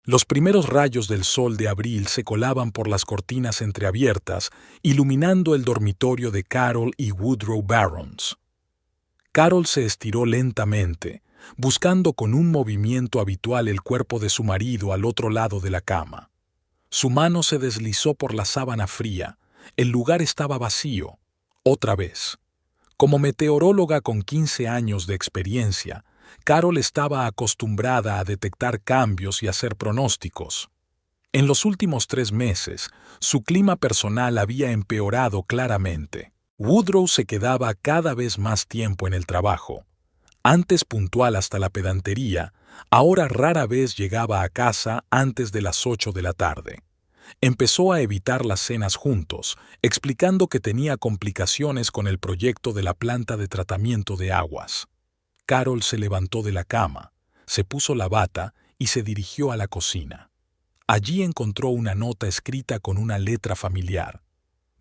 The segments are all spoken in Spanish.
Los primeros rayos del sol de abril se colaban por las cortinas entreabiertas, iluminando el dormitorio de Carol y Woodrow Barrons. Carol se estiró lentamente, buscando con un movimiento habitual el cuerpo de su marido al otro lado de la cama. Su mano se deslizó por la sábana fría. El lugar estaba vacío. Otra vez. Como meteoróloga con 15 años de experiencia, Carol estaba acostumbrada a detectar cambios y hacer pronósticos. En los últimos 3 meses, su clima personal había empeorado claramente. Woodrow se quedaba cada vez más tiempo en el trabajo. Antes puntual hasta la pedantería, ahora rara vez llegaba a casa antes de las 8 de la tarde. Empezó a evitar las cenas juntos, explicando que tenía complicaciones con el proyecto de la planta de tratamiento de aguas. Carol se levantó de la cama, se puso la bata y se dirigió a la cocina. Allí encontró una nota escrita con una letra familiar.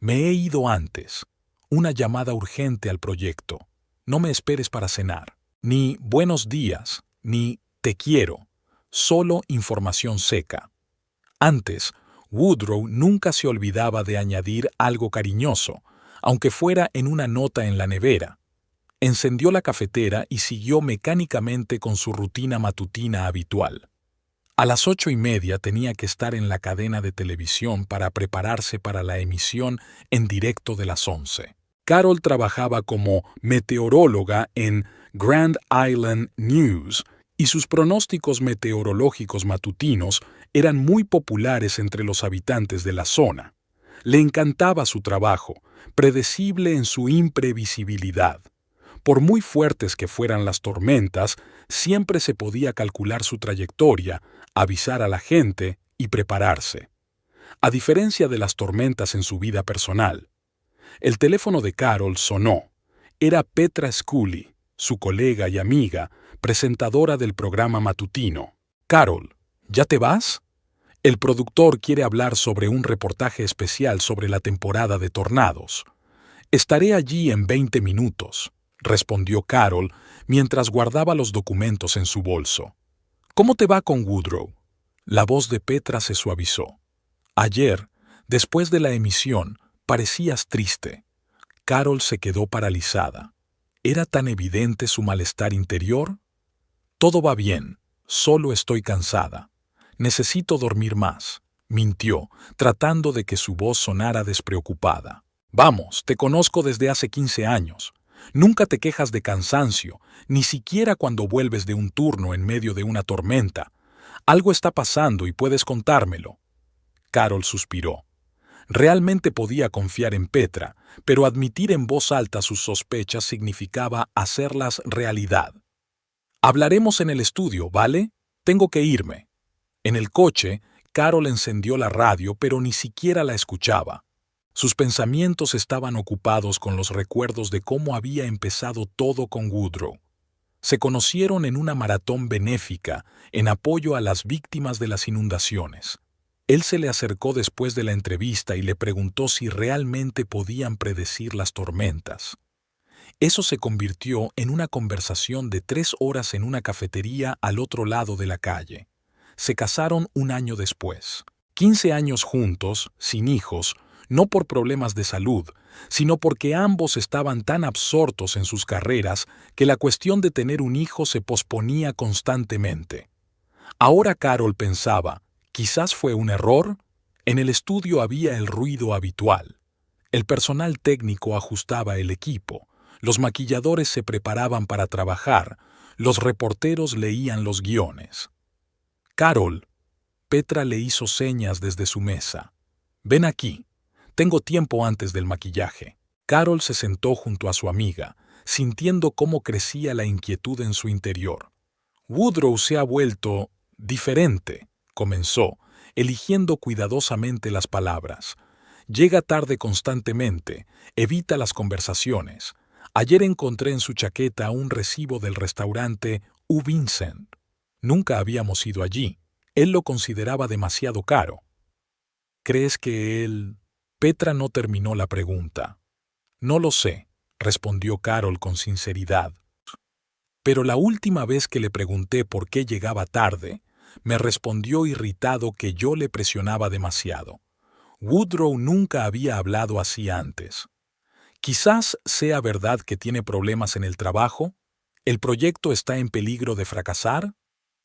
Me he ido antes. Una llamada urgente al proyecto. No me esperes para cenar. Ni buenos días, ni te quiero. Solo información seca. Antes, Woodrow nunca se olvidaba de añadir algo cariñoso, aunque fuera en una nota en la nevera. Encendió la cafetera y siguió mecánicamente con su rutina matutina habitual. A las 8:30 tenía que estar en la cadena de televisión para prepararse para la emisión en directo de las 11. Carol trabajaba como meteoróloga en Grand Island News y sus pronósticos meteorológicos matutinos eran muy populares entre los habitantes de la zona. Le encantaba su trabajo, predecible en su imprevisibilidad. Por muy fuertes que fueran las tormentas, siempre se podía calcular su trayectoria, avisar a la gente y prepararse. A diferencia de las tormentas en su vida personal. El teléfono de Carol sonó. Era Petra Scully, su colega y amiga, presentadora del programa matutino. Carol, ¿ya te vas? El productor quiere hablar sobre un reportaje especial sobre la temporada de tornados. Estaré allí en 20 minutos. Respondió Carol mientras guardaba los documentos en su bolso. ¿Cómo te va con Woodrow? La voz de Petra se suavizó. Ayer, después de la emisión, parecías triste. Carol se quedó paralizada. ¿Era tan evidente su malestar interior? Todo va bien, solo estoy cansada. Necesito dormir más, mintió, tratando de que su voz sonara despreocupada. Vamos, te conozco desde hace 15 años. Nunca te quejas de cansancio, ni siquiera cuando vuelves de un turno en medio de una tormenta. Algo está pasando y puedes contármelo. Carol suspiró. Realmente podía confiar en Petra, pero admitir en voz alta sus sospechas significaba hacerlas realidad. Hablaremos en el estudio, ¿vale? Tengo que irme. En el coche, Carol encendió la radio, pero ni siquiera la escuchaba. Sus pensamientos estaban ocupados con los recuerdos de cómo había empezado todo con Woodrow. Se conocieron en una maratón benéfica en apoyo a las víctimas de las inundaciones. Él se le acercó después de la entrevista y le preguntó si realmente podían predecir las tormentas. Eso se convirtió en una conversación de 3 horas en una cafetería al otro lado de la calle. Se casaron un año después. 15 años juntos, sin hijos, no por problemas de salud, sino porque ambos estaban tan absortos en sus carreras que la cuestión de tener un hijo se posponía constantemente. Ahora Carol pensaba, ¿quizás fue un error? En el estudio había el ruido habitual. El personal técnico ajustaba el equipo, los maquilladores se preparaban para trabajar, los reporteros leían los guiones. Carol, Petra le hizo señas desde su mesa. Ven aquí. Tengo tiempo antes del maquillaje. Carol se sentó junto a su amiga, sintiendo cómo crecía la inquietud en su interior. Woodrow se ha vuelto diferente, comenzó, eligiendo cuidadosamente las palabras. Llega tarde constantemente, evita las conversaciones. Ayer encontré en su chaqueta un recibo del restaurante U. Vincent. Nunca habíamos ido allí. Él lo consideraba demasiado caro. ¿Crees que él...? Petra no terminó la pregunta. No lo sé, respondió Carol con sinceridad. Pero la última vez que le pregunté por qué llegaba tarde, me respondió irritado que yo le presionaba demasiado. Woodrow nunca había hablado así antes. Quizás sea verdad que tiene problemas en el trabajo. ¿El proyecto está en peligro de fracasar?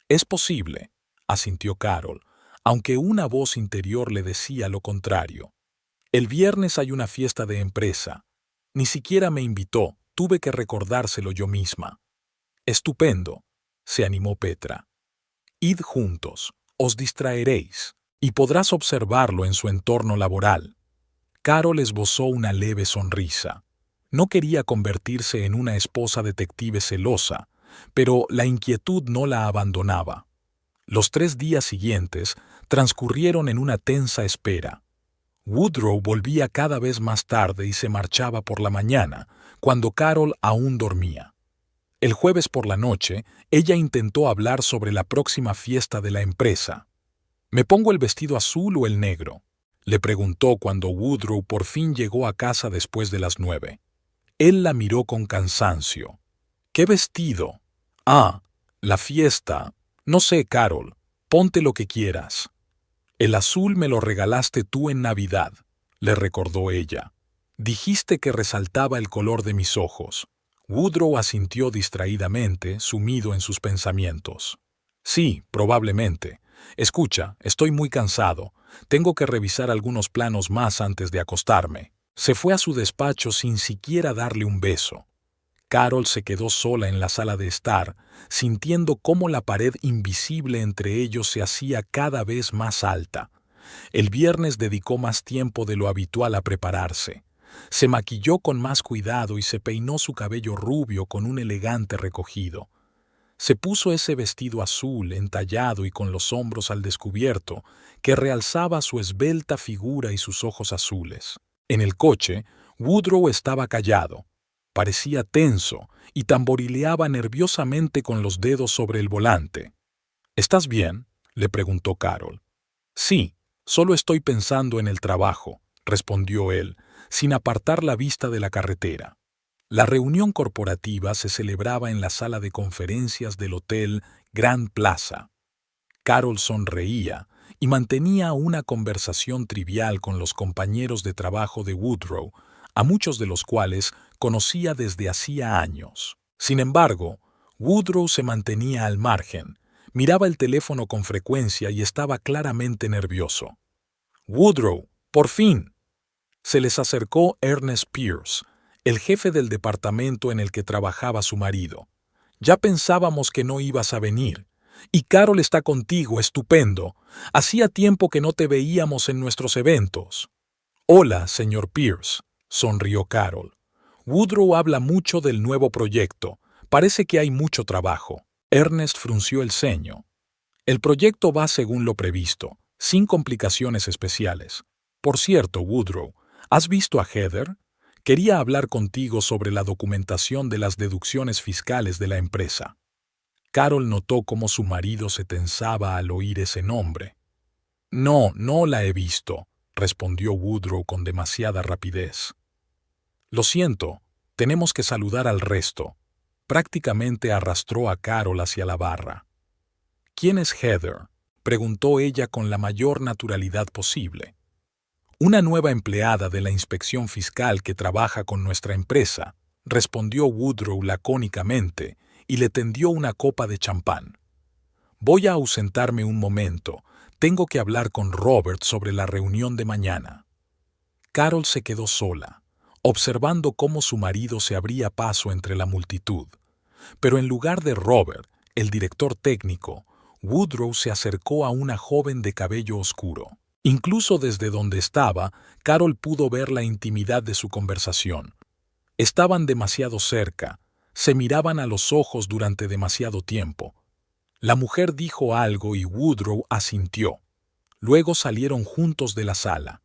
Es posible, asintió Carol, aunque una voz interior le decía lo contrario. El viernes hay una fiesta de empresa. Ni siquiera me invitó, tuve que recordárselo yo misma. Estupendo, se animó Petra. Id juntos, os distraeréis, y podrás observarlo en su entorno laboral. Carol esbozó una leve sonrisa. No quería convertirse en una esposa detective celosa, pero la inquietud no la abandonaba. Los 3 días siguientes transcurrieron en una tensa espera. Woodrow volvía cada vez más tarde y se marchaba por la mañana, cuando Carol aún dormía. El jueves por la noche, ella intentó hablar sobre la próxima fiesta de la empresa. ¿Me pongo el vestido azul o el negro?, le preguntó cuando Woodrow por fin llegó a casa después de las 9. Él la miró con cansancio. ¿Qué vestido? Ah, la fiesta. No sé, Carol. Ponte lo que quieras. El azul me lo regalaste tú en Navidad, le recordó ella. Dijiste que resaltaba el color de mis ojos. Woodrow asintió distraídamente, sumido en sus pensamientos. Sí, probablemente. Escucha, estoy muy cansado. Tengo que revisar algunos planos más antes de acostarme. Se fue a su despacho sin siquiera darle un beso. Carol se quedó sola en la sala de estar, sintiendo cómo la pared invisible entre ellos se hacía cada vez más alta. El viernes dedicó más tiempo de lo habitual a prepararse. Se maquilló con más cuidado y se peinó su cabello rubio con un elegante recogido. Se puso ese vestido azul, entallado y con los hombros al descubierto, que realzaba su esbelta figura y sus ojos azules. En el coche, Woodrow estaba callado. Parecía tenso y tamborileaba nerviosamente con los dedos sobre el volante. ¿Estás bien?, le preguntó Carol. Sí, solo estoy pensando en el trabajo, respondió él, sin apartar la vista de la carretera. La reunión corporativa se celebraba en la sala de conferencias del Hotel Grand Plaza. Carol sonreía y mantenía una conversación trivial con los compañeros de trabajo de Woodrow, a muchos de los cuales conocía desde hacía años. Sin embargo, Woodrow se mantenía al margen, miraba el teléfono con frecuencia y estaba claramente nervioso. «Woodrow, por fin». Se les acercó Ernest Pierce, el jefe del departamento en el que trabajaba su marido. «Ya pensábamos que no ibas a venir. Y Carol está contigo, estupendo. Hacía tiempo que no te veíamos en nuestros eventos». «Hola, señor Pierce», sonrió Carol. «Woodrow habla mucho del nuevo proyecto. Parece que hay mucho trabajo». Ernest frunció el ceño. «El proyecto va según lo previsto, sin complicaciones especiales. Por cierto, Woodrow, ¿has visto a Heather? Quería hablar contigo sobre la documentación de las deducciones fiscales de la empresa». Carol notó cómo su marido se tensaba al oír ese nombre. «No, no la he visto», respondió Woodrow con demasiada rapidez. «Lo siento, tenemos que saludar al resto». Prácticamente arrastró a Carol hacia la barra. «¿Quién es Heather?», preguntó ella con la mayor naturalidad posible. «Una nueva empleada de la inspección fiscal que trabaja con nuestra empresa», respondió Woodrow lacónicamente y le tendió una copa de champán. «Voy a ausentarme un momento. Tengo que hablar con Robert sobre la reunión de mañana». Carol se quedó sola, observando cómo su marido se abría paso entre la multitud. Pero en lugar de Robert, el director técnico, Woodrow se acercó a una joven de cabello oscuro. Incluso desde donde estaba, Carol pudo ver la intimidad de su conversación. Estaban demasiado cerca, se miraban a los ojos durante demasiado tiempo. La mujer dijo algo y Woodrow asintió. Luego salieron juntos de la sala.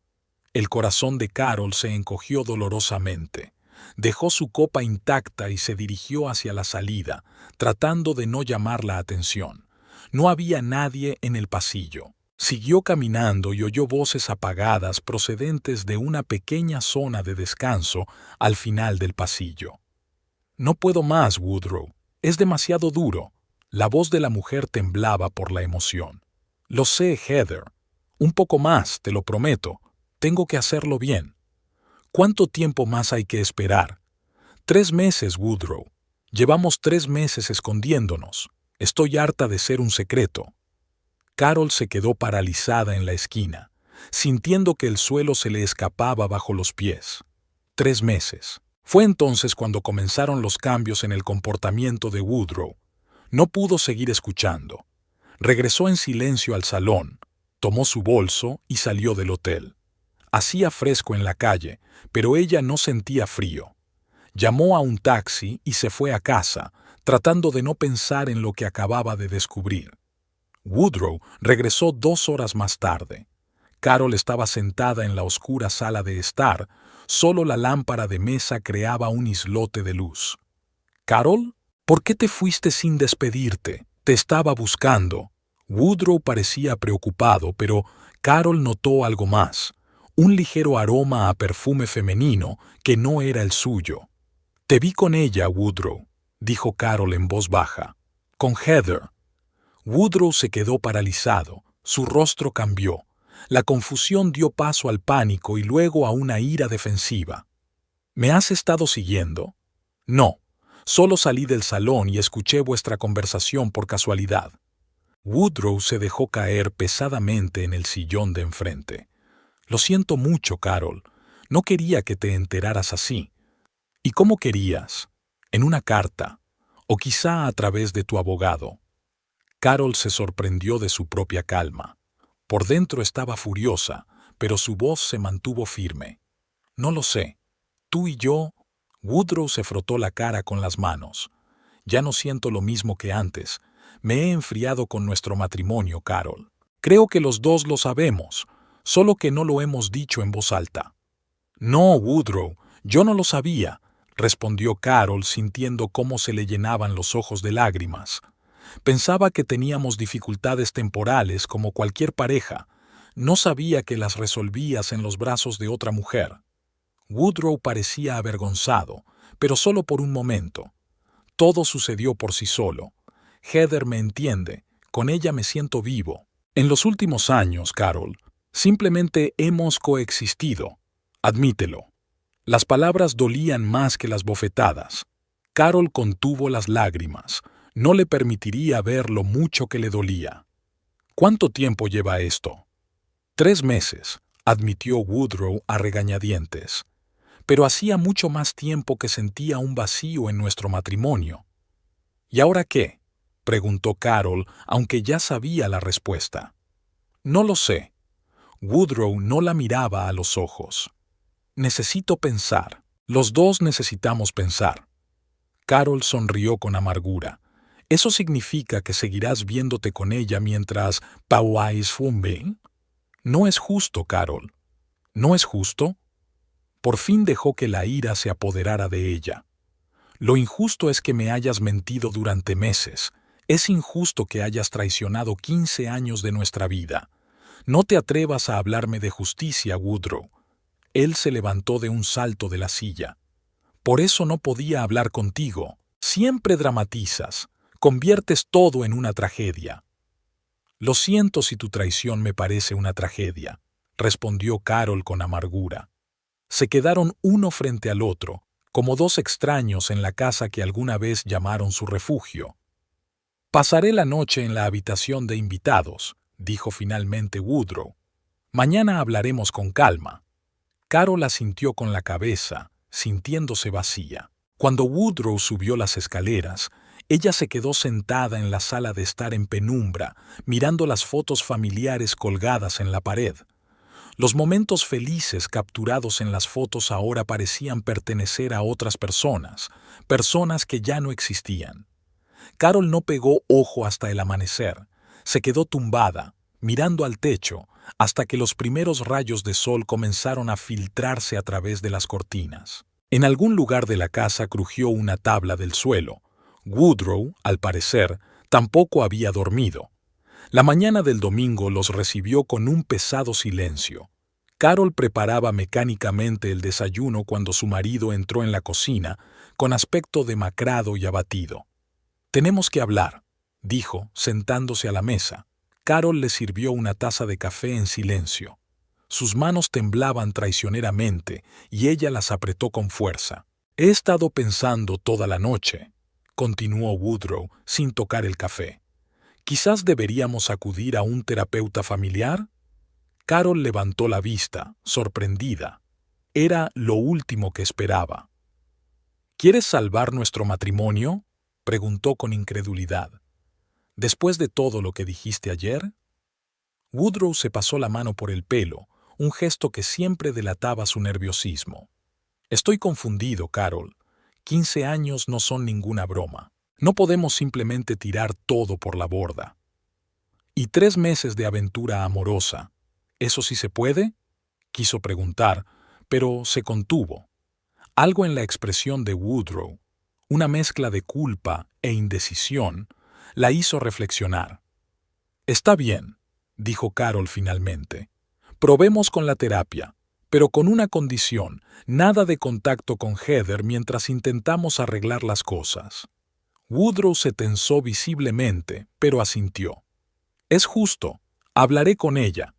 El corazón de Carol se encogió dolorosamente. Dejó su copa intacta y se dirigió hacia la salida, tratando de no llamar la atención. No había nadie en el pasillo. Siguió caminando y oyó voces apagadas procedentes de una pequeña zona de descanso al final del pasillo. «No puedo más, Woodrow. Es demasiado duro». La voz de la mujer temblaba por la emoción. Lo sé, Heather. Un poco más, te lo prometo. Tengo que hacerlo bien. ¿Cuánto tiempo más hay que esperar? 3 meses, Woodrow. Llevamos 3 meses escondiéndonos. Estoy harta de ser un secreto. Carol se quedó paralizada en la esquina, sintiendo que el suelo se le escapaba bajo los pies. 3 meses. Fue entonces cuando comenzaron los cambios en el comportamiento de Woodrow. No pudo seguir escuchando. Regresó en silencio al salón, tomó su bolso y salió del hotel. Hacía fresco en la calle, pero ella no sentía frío. Llamó a un taxi y se fue a casa, tratando de no pensar en lo que acababa de descubrir. Woodrow regresó 2 horas más tarde. Carol estaba sentada en la oscura sala de estar, solo la lámpara de mesa creaba un islote de luz. «¿Carol? ¿Por qué te fuiste sin despedirte? Te estaba buscando». Woodrow parecía preocupado, pero Carol notó algo más, un ligero aroma a perfume femenino que no era el suyo. «Te vi con ella, Woodrow», dijo Carol en voz baja. «Con Heather». Woodrow se quedó paralizado, su rostro cambió. La confusión dio paso al pánico y luego a una ira defensiva. «¿Me has estado siguiendo?» «No, solo salí del salón y escuché vuestra conversación por casualidad». Woodrow se dejó caer pesadamente en el sillón de enfrente. «Lo siento mucho, Carol. No quería que te enteraras así». «¿Y cómo querías? ¿En una carta? ¿O quizá a través de tu abogado?» Carol se sorprendió de su propia calma. Por dentro estaba furiosa, pero su voz se mantuvo firme. «No lo sé. Tú y yo...» Woodrow se frotó la cara con las manos. «Ya no siento lo mismo que antes. Me he enfriado con nuestro matrimonio, Carol. Creo que los dos lo sabemos, solo que no lo hemos dicho en voz alta». «No, Woodrow, yo no lo sabía», respondió Carol sintiendo cómo se le llenaban los ojos de lágrimas. «Pensaba que teníamos dificultades temporales como cualquier pareja. No sabía que las resolvías en los brazos de otra mujer». Woodrow parecía avergonzado, pero solo por un momento. Todo sucedió por sí solo. Heather me entiende, con ella me siento vivo. En los últimos años, Carol, simplemente hemos coexistido. Admítelo. Las palabras dolían más que las bofetadas. Carol contuvo las lágrimas. No le permitiría ver lo mucho que le dolía. «¿Cuánto tiempo lleva esto?» 3 meses, admitió Woodrow a regañadientes. «Pero hacía mucho más tiempo que sentía un vacío en nuestro matrimonio». «¿Y ahora qué?», preguntó Carol, aunque ya sabía la respuesta. «No lo sé». Woodrow no la miraba a los ojos. «Necesito pensar. Los dos necesitamos pensar». Carol sonrió con amargura. «¿Eso significa que seguirás viéndote con ella mientras pauáis fumben?» «No es justo, Carol». «¿No es justo?» Por fin dejó que la ira se apoderara de ella. «Lo injusto es que me hayas mentido durante meses. Es injusto que hayas traicionado 15 años de nuestra vida. No te atrevas a hablarme de justicia, Woodrow». Él se levantó de un salto de la silla. «Por eso no podía hablar contigo. Siempre dramatizas. Conviertes todo en una tragedia». «Lo siento si tu traición me parece una tragedia», respondió Carol con amargura. Se quedaron uno frente al otro, como dos extraños en la casa que alguna vez llamaron su refugio. «Pasaré la noche en la habitación de invitados», dijo finalmente Woodrow. «Mañana hablaremos con calma». Carol asintió con la cabeza, sintiéndose vacía. Cuando Woodrow subió las escaleras, ella se quedó sentada en la sala de estar en penumbra, mirando las fotos familiares colgadas en la pared. Los momentos felices capturados en las fotos ahora parecían pertenecer a otras personas, personas que ya no existían. Carol no pegó ojo hasta el amanecer. Se quedó tumbada, mirando al techo, hasta que los primeros rayos de sol comenzaron a filtrarse a través de las cortinas. En algún lugar de la casa crujió una tabla del suelo. Woodrow, al parecer, tampoco había dormido. La mañana del domingo los recibió con un pesado silencio. Carol preparaba mecánicamente el desayuno cuando su marido entró en la cocina, con aspecto demacrado y abatido. «Tenemos que hablar», dijo, sentándose a la mesa. Carol le sirvió una taza de café en silencio. Sus manos temblaban traicioneramente y ella las apretó con fuerza. «He estado pensando toda la noche», continuó Woodrow sin tocar el café. «¿Quizás deberíamos acudir a un terapeuta familiar?» Carol levantó la vista, sorprendida. Era lo último que esperaba. «¿Quieres salvar nuestro matrimonio?», preguntó con incredulidad. «¿Después de todo lo que dijiste ayer?» Woodrow se pasó la mano por el pelo, un gesto que siempre delataba su nerviosismo. «Estoy confundido, Carol. 15 años no son ninguna broma. No podemos simplemente tirar todo por la borda. ¿Y 3 meses de aventura amorosa? ¿Eso sí se puede?», quiso preguntar, pero se contuvo. Algo en la expresión de Woodrow, una mezcla de culpa e indecisión, la hizo reflexionar. «Está bien», dijo Carol finalmente. «Probemos con la terapia, pero con una condición: nada de contacto con Heather mientras intentamos arreglar las cosas». Woodrow se tensó visiblemente, pero asintió. «Es justo. Hablaré con ella».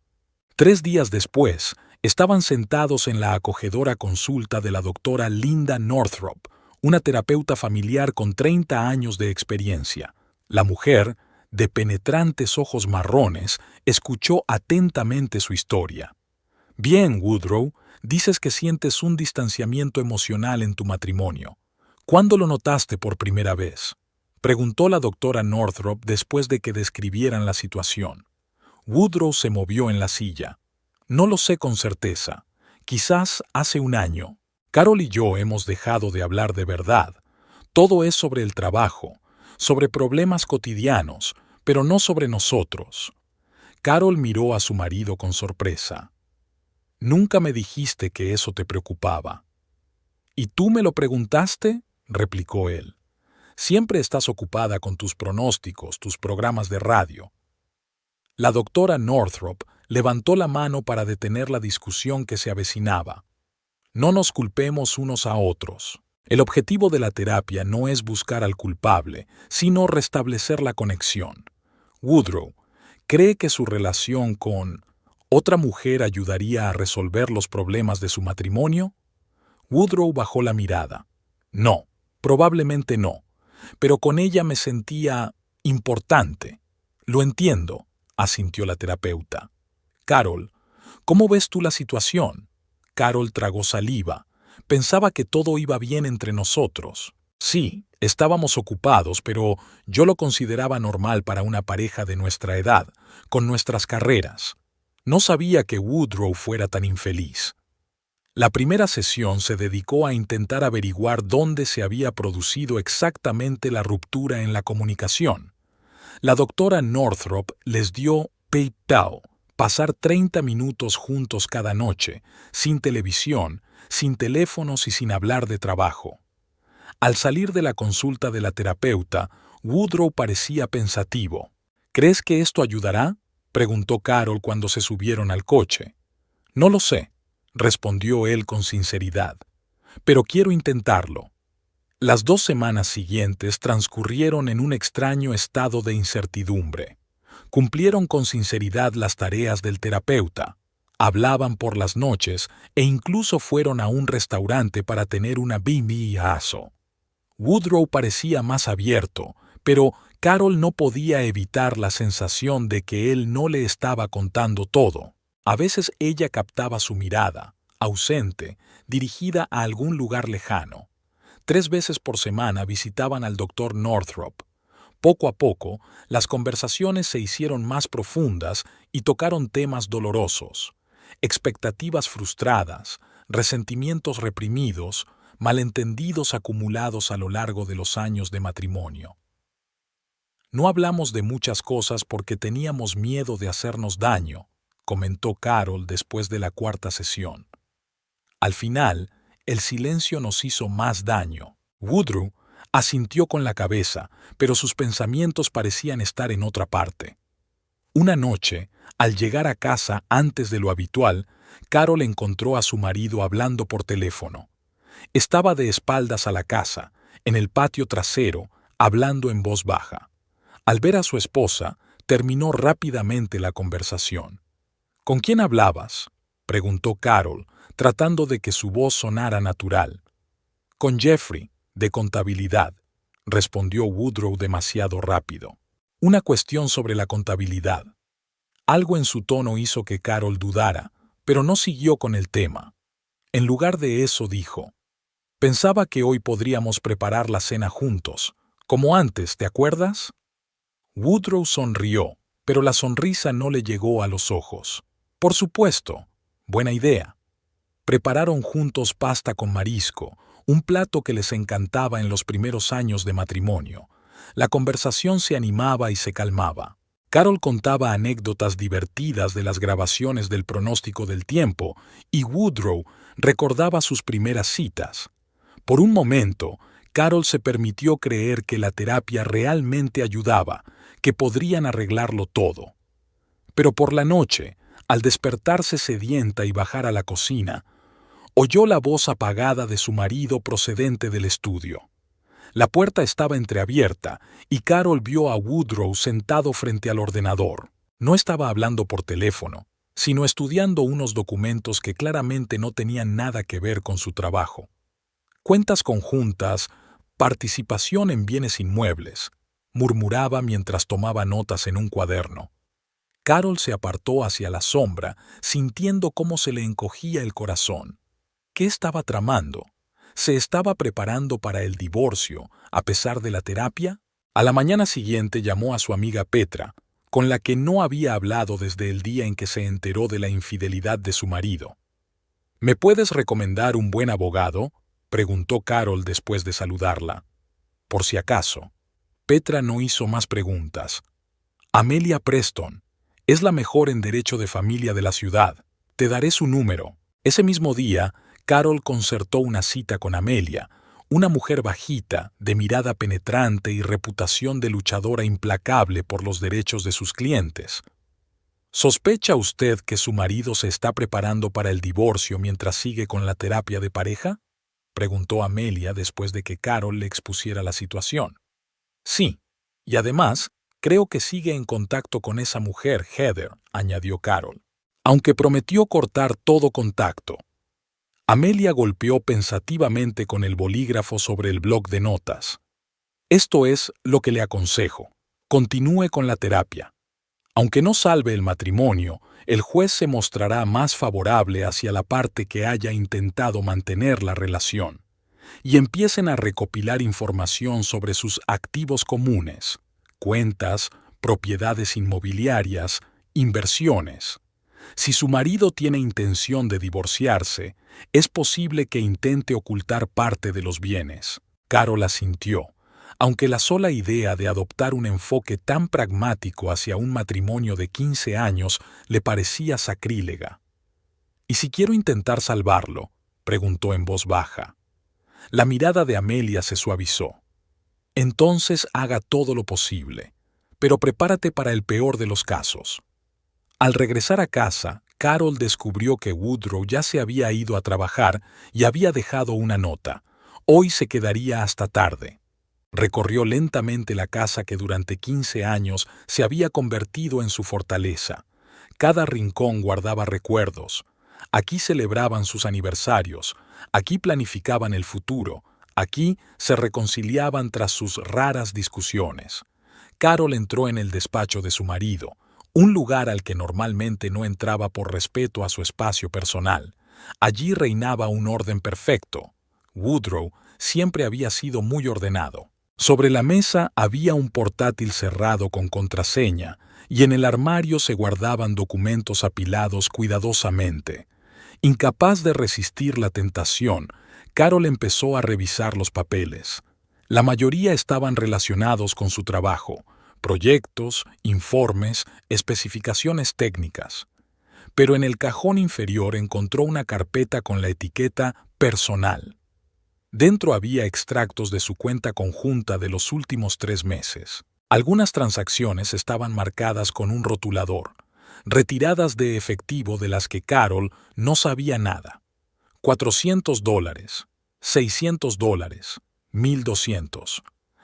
3 días después, estaban sentados en la acogedora consulta de la doctora Linda Northrop, una terapeuta familiar con 30 años de experiencia. La mujer, de penetrantes ojos marrones, escuchó atentamente su historia. «Bien, Woodrow, dices que sientes un distanciamiento emocional en tu matrimonio. ¿Cuándo lo notaste por primera vez?», preguntó la doctora Northrop después de que describieran la situación. Woodrow se movió en la silla. «No lo sé con certeza. Quizás hace 1 año. Carol y yo hemos dejado de hablar de verdad. Todo es sobre el trabajo, sobre problemas cotidianos, pero no sobre nosotros». Carol miró a su marido con sorpresa. «Nunca me dijiste que eso te preocupaba». «¿Y tú me lo preguntaste?», replicó él. «Siempre estás ocupada con tus pronósticos, tus programas de radio». La doctora Northrop levantó la mano para detener la discusión que se avecinaba. «No nos culpemos unos a otros. El objetivo de la terapia no es buscar al culpable, sino restablecer la conexión. Woodrow, ¿cree que su relación con otra mujer ayudaría a resolver los problemas de su matrimonio?». Woodrow bajó la mirada. «No, probablemente no, pero con ella me sentía importante». «Lo entiendo», asintió la terapeuta. «Carol, ¿cómo ves tú la situación?». Carol tragó saliva. Pensaba que todo iba bien entre nosotros. «Sí, estábamos ocupados, pero yo lo consideraba normal para una pareja de nuestra edad, con nuestras carreras. No sabía que Woodrow fuera tan infeliz». La primera sesión se dedicó a intentar averiguar dónde se había producido exactamente la ruptura en la comunicación. La doctora Northrop les dio PayPal, pasar 30 minutos juntos cada noche, sin televisión, sin teléfonos y sin hablar de trabajo. Al salir de la consulta de la terapeuta, Woodrow parecía pensativo. «¿Crees que esto ayudará?», preguntó Carol cuando se subieron al coche. «No lo sé», respondió él con sinceridad, «pero quiero intentarlo». Las 2 semanas siguientes transcurrieron en un extraño estado de incertidumbre. Cumplieron con sinceridad las tareas del terapeuta, hablaban por las noches e incluso fueron a un restaurante para tener una bimbaazo. Woodrow parecía más abierto, pero Carol no podía evitar la sensación de que él no le estaba contando todo. A veces ella captaba su mirada, ausente, dirigida a algún lugar lejano. 3 veces por semana visitaban al doctor Northrop. Poco a poco, las conversaciones se hicieron más profundas y tocaron temas dolorosos: expectativas frustradas, resentimientos reprimidos, malentendidos acumulados a lo largo de los años de matrimonio. «No hablamos de muchas cosas porque teníamos miedo de hacernos daño», comentó Carol después de la 4ª sesión. «Al final, el silencio nos hizo más daño». Woodrow asintió con la cabeza, pero sus pensamientos parecían estar en otra parte. Una noche, al llegar a casa antes de lo habitual, Carol encontró a su marido hablando por teléfono. Estaba de espaldas a la casa, en el patio trasero, hablando en voz baja. Al ver a su esposa, terminó rápidamente la conversación. ¿Con quién hablabas?, preguntó Carol, tratando de que su voz sonara natural. Con Jeffrey, de contabilidad, respondió Woodrow demasiado rápido. Una cuestión sobre la contabilidad. Algo en su tono hizo que Carol dudara, pero no siguió con el tema. En lugar de eso dijo: pensaba que hoy podríamos preparar la cena juntos, como antes, ¿te acuerdas? Woodrow sonrió, pero la sonrisa no le llegó a los ojos. Por supuesto, buena idea. Prepararon juntos pasta con marisco, un plato que les encantaba en los primeros años de matrimonio. La conversación se animaba y se calmaba. Carol contaba anécdotas divertidas de las grabaciones del pronóstico del tiempo y Woodrow recordaba sus primeras citas. Por un momento, Carol se permitió creer que la terapia realmente ayudaba, que podrían arreglarlo todo. Pero por la noche, al despertarse sedienta y bajar a la cocina, oyó la voz apagada de su marido procedente del estudio. La puerta estaba entreabierta y Carol vio a Woodrow sentado frente al ordenador. No estaba hablando por teléfono, sino estudiando unos documentos que claramente no tenían nada que ver con su trabajo. Cuentas conjuntas, participación en bienes inmuebles, murmuraba mientras tomaba notas en un cuaderno. Carol se apartó hacia la sombra, sintiendo cómo se le encogía el corazón. ¿Qué estaba tramando? ¿Se estaba preparando para el divorcio, a pesar de la terapia? A la mañana siguiente llamó a su amiga Petra, con la que no había hablado desde el día en que se enteró de la infidelidad de su marido. ¿Me puedes recomendar un buen abogado?, preguntó Carol después de saludarla. Por si acaso. Petra no hizo más preguntas. Amelia Preston. Es la mejor en derecho de familia de la ciudad. Te daré su número. Ese mismo día, Carol concertó una cita con Amelia, una mujer bajita, de mirada penetrante y reputación de luchadora implacable por los derechos de sus clientes. ¿Sospecha usted que su marido se está preparando para el divorcio mientras sigue con la terapia de pareja?, preguntó Amelia después de que Carol le expusiera la situación. Sí, y además, creo que sigue en contacto con esa mujer, Heather, añadió Carol, aunque prometió cortar todo contacto. Amelia golpeó pensativamente con el bolígrafo sobre el bloc de notas. Esto es lo que le aconsejo. Continúe con la terapia. Aunque no salve el matrimonio, el juez se mostrará más favorable hacia la parte que haya intentado mantener la relación. Y empiecen a recopilar información sobre sus activos comunes, cuentas, propiedades inmobiliarias, inversiones. Si su marido tiene intención de divorciarse, es posible que intente ocultar parte de los bienes. Carol asintió, aunque la sola idea de adoptar un enfoque tan pragmático hacia un matrimonio de 15 años le parecía sacrílega. ¿Y si quiero intentar salvarlo?, preguntó en voz baja. La mirada de Amelia se suavizó. Entonces haga todo lo posible, pero prepárate para el peor de los casos. Al regresar a casa, Carol descubrió que Woodrow ya se había ido a trabajar y había dejado una nota. Hoy se quedaría hasta tarde. Recorrió lentamente la casa que durante 15 años se había convertido en su fortaleza. Cada rincón guardaba recuerdos. Aquí celebraban sus aniversarios, aquí planificaban el futuro, aquí se reconciliaban tras sus raras discusiones. Carol entró en el despacho de su marido, un lugar al que normalmente no entraba por respeto a su espacio personal. Allí reinaba un orden perfecto. Woodrow siempre había sido muy ordenado. Sobre la mesa había un portátil cerrado con contraseña y en el armario se guardaban documentos apilados cuidadosamente. Incapaz de resistir la tentación, Carol empezó a revisar los papeles. La mayoría estaban relacionados con su trabajo, proyectos, informes, especificaciones técnicas. Pero en el cajón inferior encontró una carpeta con la etiqueta «Personal». Dentro había extractos de su cuenta conjunta de los últimos 3 meses. Algunas transacciones estaban marcadas con un rotulador, retiradas de efectivo de las que Carol no sabía nada. $400, $600, $1,200.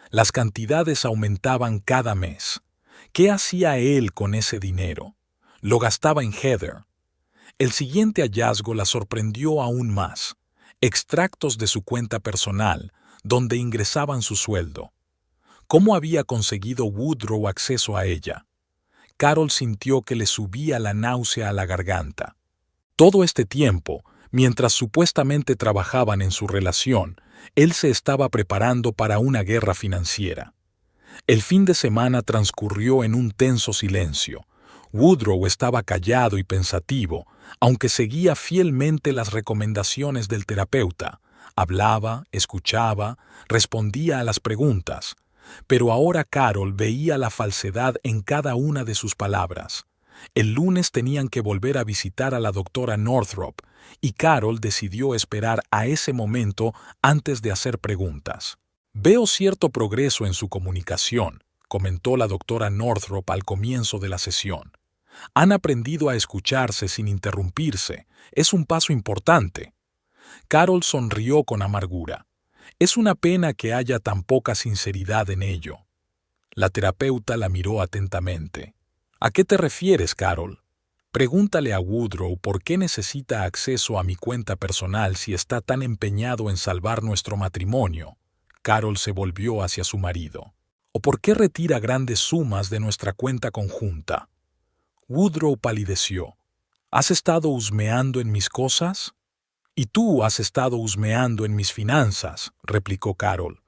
Las cantidades aumentaban cada mes. ¿Qué hacía él con ese dinero? Lo gastaba en Heather. El siguiente hallazgo la sorprendió aún más. Extractos de su cuenta personal, donde ingresaban su sueldo. ¿Cómo había conseguido Woodrow acceso a ella? Carol sintió que le subía la náusea a la garganta. Todo este tiempo, mientras supuestamente trabajaban en su relación, él se estaba preparando para una guerra financiera. El fin de semana transcurrió en un tenso silencio. Woodrow estaba callado y pensativo, aunque seguía fielmente las recomendaciones del terapeuta. Hablaba, escuchaba, respondía a las preguntas. Pero ahora Carol veía la falsedad en cada una de sus palabras. El lunes tenían que volver a visitar a la doctora Northrop, y Carol decidió esperar a ese momento antes de hacer preguntas. «Veo cierto progreso en su comunicación», comentó la doctora Northrop al comienzo de la sesión. «Han aprendido a escucharse sin interrumpirse. Es un paso importante». Carol sonrió con amargura. Es una pena que haya tan poca sinceridad en ello. La terapeuta la miró atentamente. ¿A qué te refieres, Carol? Pregúntale a Woodrow por qué necesita acceso a mi cuenta personal si está tan empeñado en salvar nuestro matrimonio. Carol se volvió hacia su marido. ¿O por qué retira grandes sumas de nuestra cuenta conjunta? Woodrow palideció. ¿Has estado husmeando en mis cosas? «Y tú has estado husmeando en mis finanzas», replicó Carol.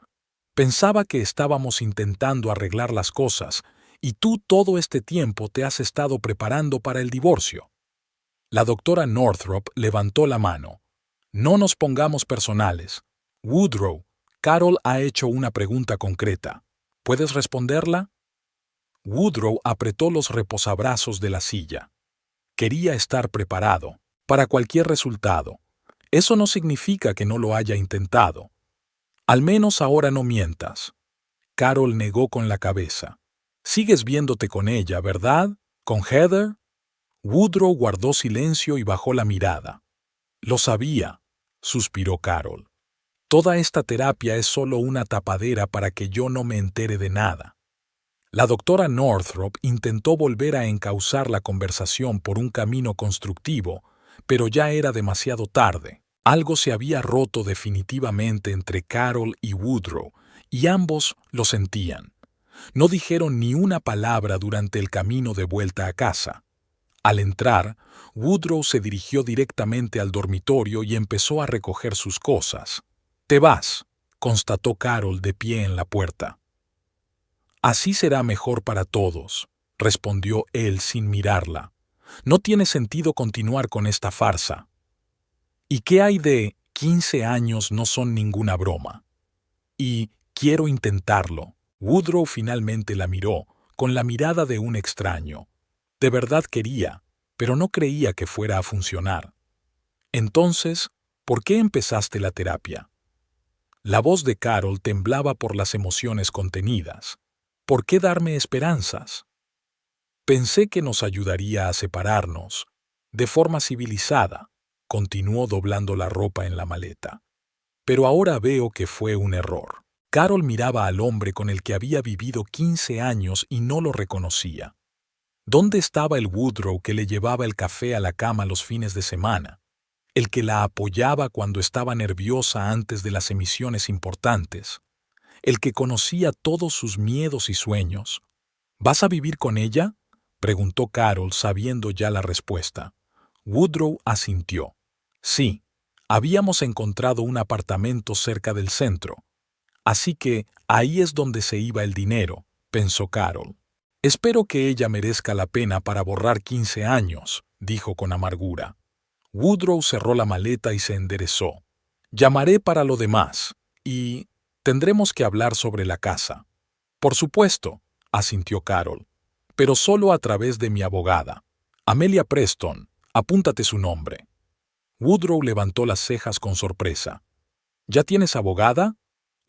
«Pensaba que estábamos intentando arreglar las cosas, y tú todo este tiempo te has estado preparando para el divorcio». La doctora Northrop levantó la mano. «No nos pongamos personales. Woodrow, Carol ha hecho una pregunta concreta. ¿Puedes responderla?» Woodrow apretó los reposabrazos de la silla. Quería estar preparado para cualquier resultado. Eso no significa que no lo haya intentado. Al menos ahora no mientas. Carol negó con la cabeza. Sigues viéndote con ella, ¿verdad? ¿Con Heather? Woodrow guardó silencio y bajó la mirada. Lo sabía, suspiró Carol. Toda esta terapia es solo una tapadera para que yo no me entere de nada. La doctora Northrop intentó volver a encauzar la conversación por un camino constructivo, pero ya era demasiado tarde. Algo se había roto definitivamente entre Carol y Woodrow, y ambos lo sentían. No dijeron ni una palabra durante el camino de vuelta a casa. Al entrar, Woodrow se dirigió directamente al dormitorio y empezó a recoger sus cosas. «Te vas», constató Carol de pie en la puerta. «Así será mejor para todos», respondió él sin mirarla. «No tiene sentido continuar con esta farsa». «¿Y qué hay de 15 años no son ninguna broma?» «Y quiero intentarlo». Woodrow finalmente la miró, con la mirada de un extraño. De verdad quería, pero no creía que fuera a funcionar. «Entonces, ¿por qué empezaste la terapia?» La voz de Carol temblaba por las emociones contenidas. «¿Por qué darme esperanzas?» «Pensé que nos ayudaría a separarnos, de forma civilizada», continuó doblando la ropa en la maleta. «Pero ahora veo que fue un error». Carol miraba al hombre con el que había vivido 15 años y no lo reconocía. ¿Dónde estaba el Woodrow que le llevaba el café a la cama los fines de semana? El que la apoyaba cuando estaba nerviosa antes de las emisiones importantes. El que conocía todos sus miedos y sueños. «¿Vas a vivir con ella?», preguntó Carol sabiendo ya la respuesta. Woodrow asintió. «Sí, habíamos encontrado un apartamento cerca del centro. Así que ahí es donde se iba el dinero», pensó Carol. «Espero que ella merezca la pena para borrar 15 años», dijo con amargura. Woodrow cerró la maleta y se enderezó. «Llamaré para lo demás, y tendremos que hablar sobre la casa». «Por supuesto», asintió Carol, «pero solo a través de mi abogada. Amelia Preston, apúntate su nombre». Woodrow levantó las cejas con sorpresa. «¿Ya tienes abogada?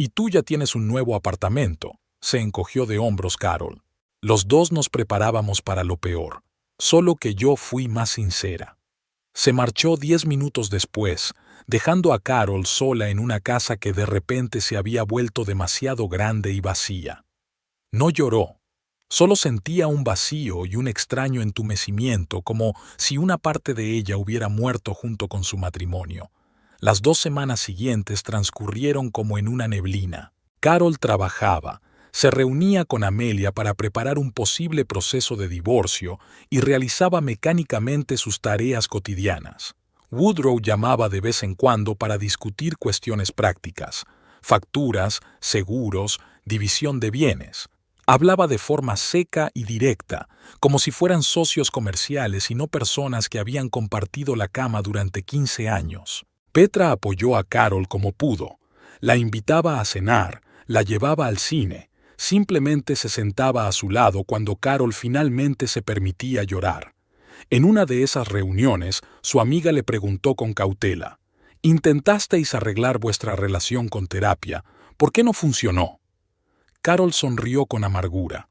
Y tú ya tienes un nuevo apartamento», se encogió de hombros Carol. «Los dos nos preparábamos para lo peor, solo que yo fui más sincera». Se marchó 10 minutos después, dejando a Carol sola en una casa que de repente se había vuelto demasiado grande y vacía. No lloró, Solo sentía un vacío y un extraño entumecimiento, como si una parte de ella hubiera muerto junto con su matrimonio. Las 2 semanas siguientes transcurrieron como en una neblina. Carol trabajaba, se reunía con Amelia para preparar un posible proceso de divorcio y realizaba mecánicamente sus tareas cotidianas. Woodrow llamaba de vez en cuando para discutir cuestiones prácticas, facturas, seguros, división de bienes. Hablaba de forma seca y directa, como si fueran socios comerciales y no personas que habían compartido la cama durante 15 años. Petra apoyó a Carol como pudo. La invitaba a cenar, la llevaba al cine, simplemente se sentaba a su lado cuando Carol finalmente se permitía llorar. En una de esas reuniones, su amiga le preguntó con cautela: «¿Intentasteis arreglar vuestra relación con terapia? ¿Por qué no funcionó?» Carol sonrió con amargura.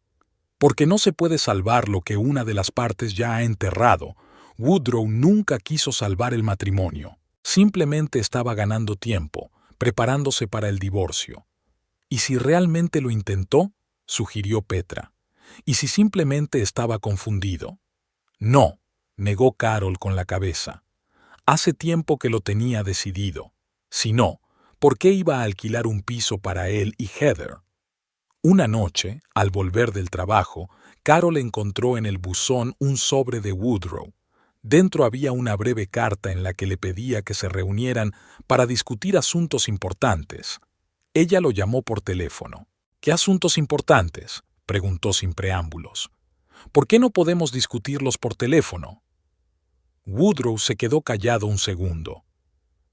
Porque no se puede salvar lo que una de las partes ya ha enterrado. Woodrow nunca quiso salvar el matrimonio. Simplemente estaba ganando tiempo, preparándose para el divorcio. ¿Y si realmente lo intentó?, sugirió Petra. ¿Y si simplemente estaba confundido? No, negó Carol con la cabeza. Hace tiempo que lo tenía decidido. Si no, ¿por qué iba a alquilar un piso para él y Heather? Una noche, al volver del trabajo, Carol encontró en el buzón un sobre de Woodrow. Dentro había una breve carta en la que le pedía que se reunieran para discutir asuntos importantes. Ella lo llamó por teléfono. «¿Qué asuntos importantes?», preguntó sin preámbulos. «¿Por qué no podemos discutirlos por teléfono?». Woodrow se quedó callado un segundo.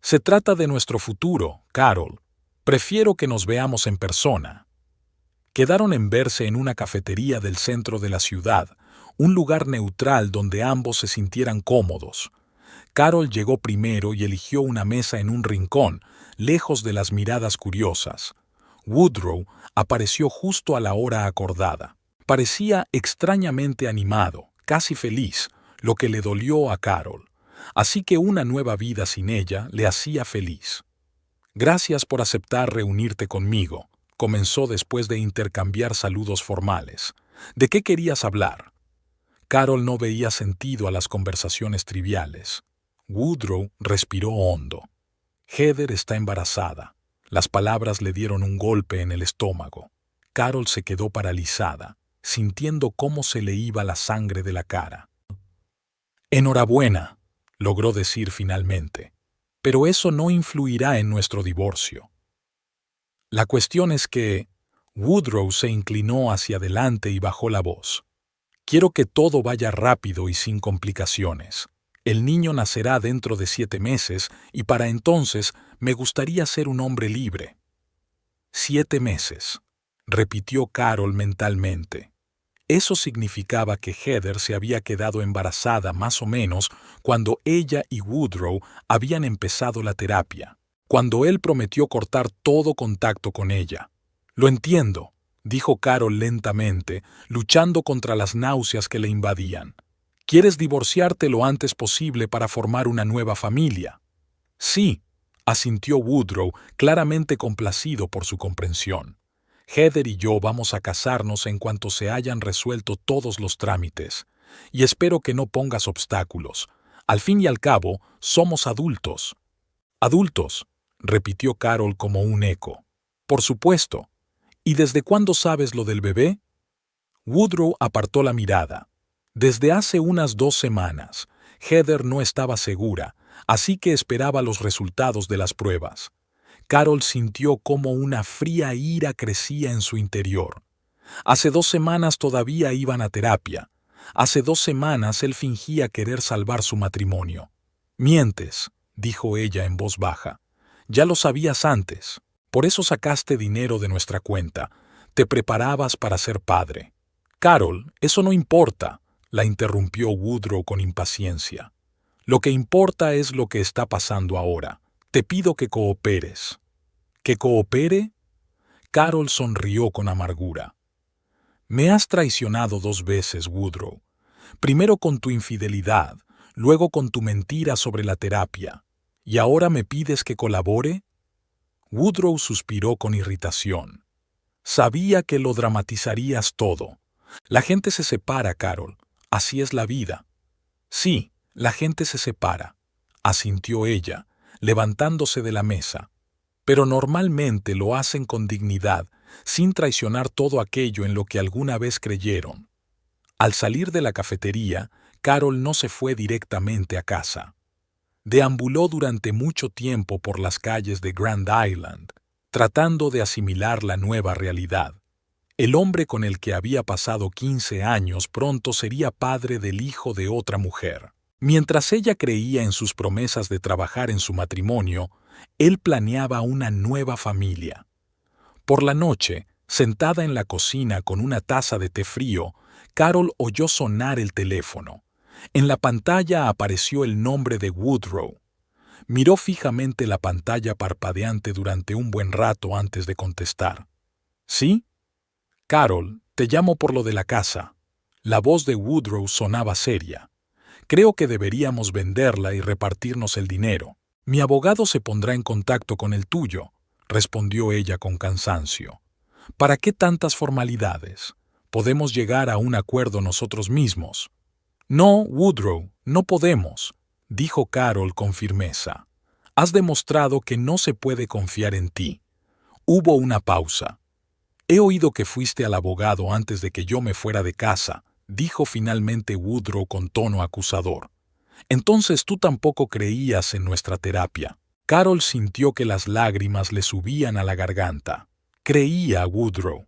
«Se trata de nuestro futuro, Carol. Prefiero que nos veamos en persona». Quedaron en verse en una cafetería del centro de la ciudad, un lugar neutral donde ambos se sintieran cómodos. Carol llegó primero y eligió una mesa en un rincón, lejos de las miradas curiosas. Woodrow apareció justo a la hora acordada. Parecía extrañamente animado, casi feliz, lo que le dolió a Carol. Así que una nueva vida sin ella le hacía feliz. «Gracias por aceptar reunirte conmigo», comenzó después de intercambiar saludos formales. «¿De qué querías hablar?». Carol no veía sentido a las conversaciones triviales. Woodrow respiró hondo. «Heather está embarazada». Las palabras le dieron un golpe en el estómago. Carol se quedó paralizada, sintiendo cómo se le iba la sangre de la cara. «Enhorabuena», logró decir finalmente, «pero eso no influirá en nuestro divorcio». La cuestión es que Woodrow se inclinó hacia adelante y bajó la voz. «Quiero que todo vaya rápido y sin complicaciones. El niño nacerá dentro de 7 meses y para entonces me gustaría ser un hombre libre». 7 meses, repitió Carol mentalmente. Eso significaba que Heather se había quedado embarazada más o menos cuando ella y Woodrow habían empezado la terapia, cuando él prometió cortar todo contacto con ella. «Lo entiendo», dijo Carol lentamente, luchando contra las náuseas que le invadían. «¿Quieres divorciarte lo antes posible para formar una nueva familia?». «Sí», asintió Woodrow, claramente complacido por su comprensión. «Heather y yo vamos a casarnos en cuanto se hayan resuelto todos los trámites. Y espero que no pongas obstáculos. Al fin y al cabo, somos adultos». «Adultos», repitió Carol como un eco. «Por supuesto. ¿Y desde cuándo sabes lo del bebé?». Woodrow apartó la mirada. Desde hace unas 2 semanas. Heather no estaba segura, así que esperaba los resultados de las pruebas. Carol sintió cómo una fría ira crecía en su interior. Hace 2 semanas todavía iban a terapia. Hace 2 semanas él fingía querer salvar su matrimonio. «Mientes», dijo ella en voz baja. «Ya lo sabías antes. Por eso sacaste dinero de nuestra cuenta. Te preparabas para ser padre». «Carol, eso no importa», la interrumpió Woodrow con impaciencia. «Lo que importa es lo que está pasando ahora. Te pido que cooperes». «¿Que coopere?». Carol sonrió con amargura. «Me has traicionado 2 veces, Woodrow. Primero con tu infidelidad, luego con tu mentira sobre la terapia. ¿Y ahora me pides que colabore?». Woodrow suspiró con irritación. «Sabía que lo dramatizarías todo. La gente se separa, Carol. Así es la vida. Sí, la gente se separa, asintió ella, levantándose de la mesa. Pero normalmente lo hacen con dignidad, sin traicionar todo aquello en lo que alguna vez creyeron. Al salir de la cafetería, Carol no se fue directamente a casa. Deambuló durante mucho tiempo por las calles de Grand Island, tratando de asimilar la nueva realidad. El hombre con el que había pasado 15 años pronto sería padre del hijo de otra mujer. Mientras ella creía en sus promesas de trabajar en su matrimonio, él planeaba una nueva familia. Por la noche, sentada en la cocina con una taza de té frío, Carol oyó sonar el teléfono. En la pantalla apareció el nombre de Woodrow. Miró fijamente la pantalla parpadeante durante un buen rato antes de contestar. ¿Sí? Carol, te llamo por lo de la casa. La voz de Woodrow sonaba seria. Creo que deberíamos venderla y repartirnos el dinero. Mi abogado se pondrá en contacto con el tuyo, respondió ella con cansancio. ¿Para qué tantas formalidades? Podemos llegar a un acuerdo nosotros mismos. No, Woodrow, no podemos, dijo Carol con firmeza. Has demostrado que no se puede confiar en ti. Hubo una pausa. He oído que fuiste al abogado antes de que yo me fuera de casa, dijo finalmente Woodrow con tono acusador. Entonces tú tampoco creías en nuestra terapia. Carol sintió que las lágrimas le subían a la garganta. Creía, Woodrow,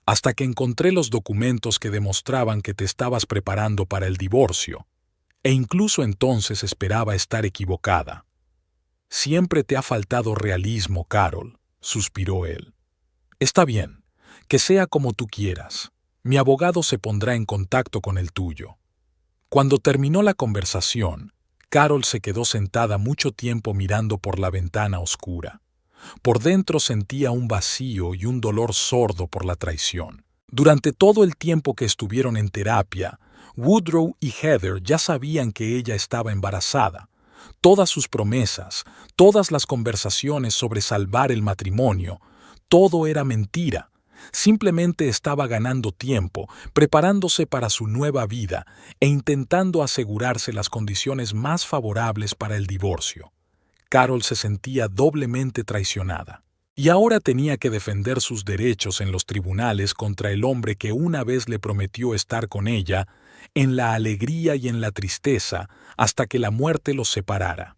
hasta que encontré los documentos que demostraban que te estabas preparando para el divorcio. E incluso entonces esperaba estar equivocada. Siempre te ha faltado realismo, Carol, suspiró él. Está bien. Que sea como tú quieras. Mi abogado se pondrá en contacto con el tuyo. Cuando terminó la conversación, Carol se quedó sentada mucho tiempo mirando por la ventana oscura. Por dentro sentía un vacío y un dolor sordo por la traición. Durante todo el tiempo que estuvieron en terapia, Woodrow y Heather ya sabían que ella estaba embarazada. Todas sus promesas, todas las conversaciones sobre salvar el matrimonio, todo era mentira. Simplemente estaba ganando tiempo, preparándose para su nueva vida e intentando asegurarse las condiciones más favorables para el divorcio. Carol se sentía doblemente traicionada. Y ahora tenía que defender sus derechos en los tribunales contra el hombre que una vez le prometió estar con ella, en la alegría y en la tristeza, hasta que la muerte los separara.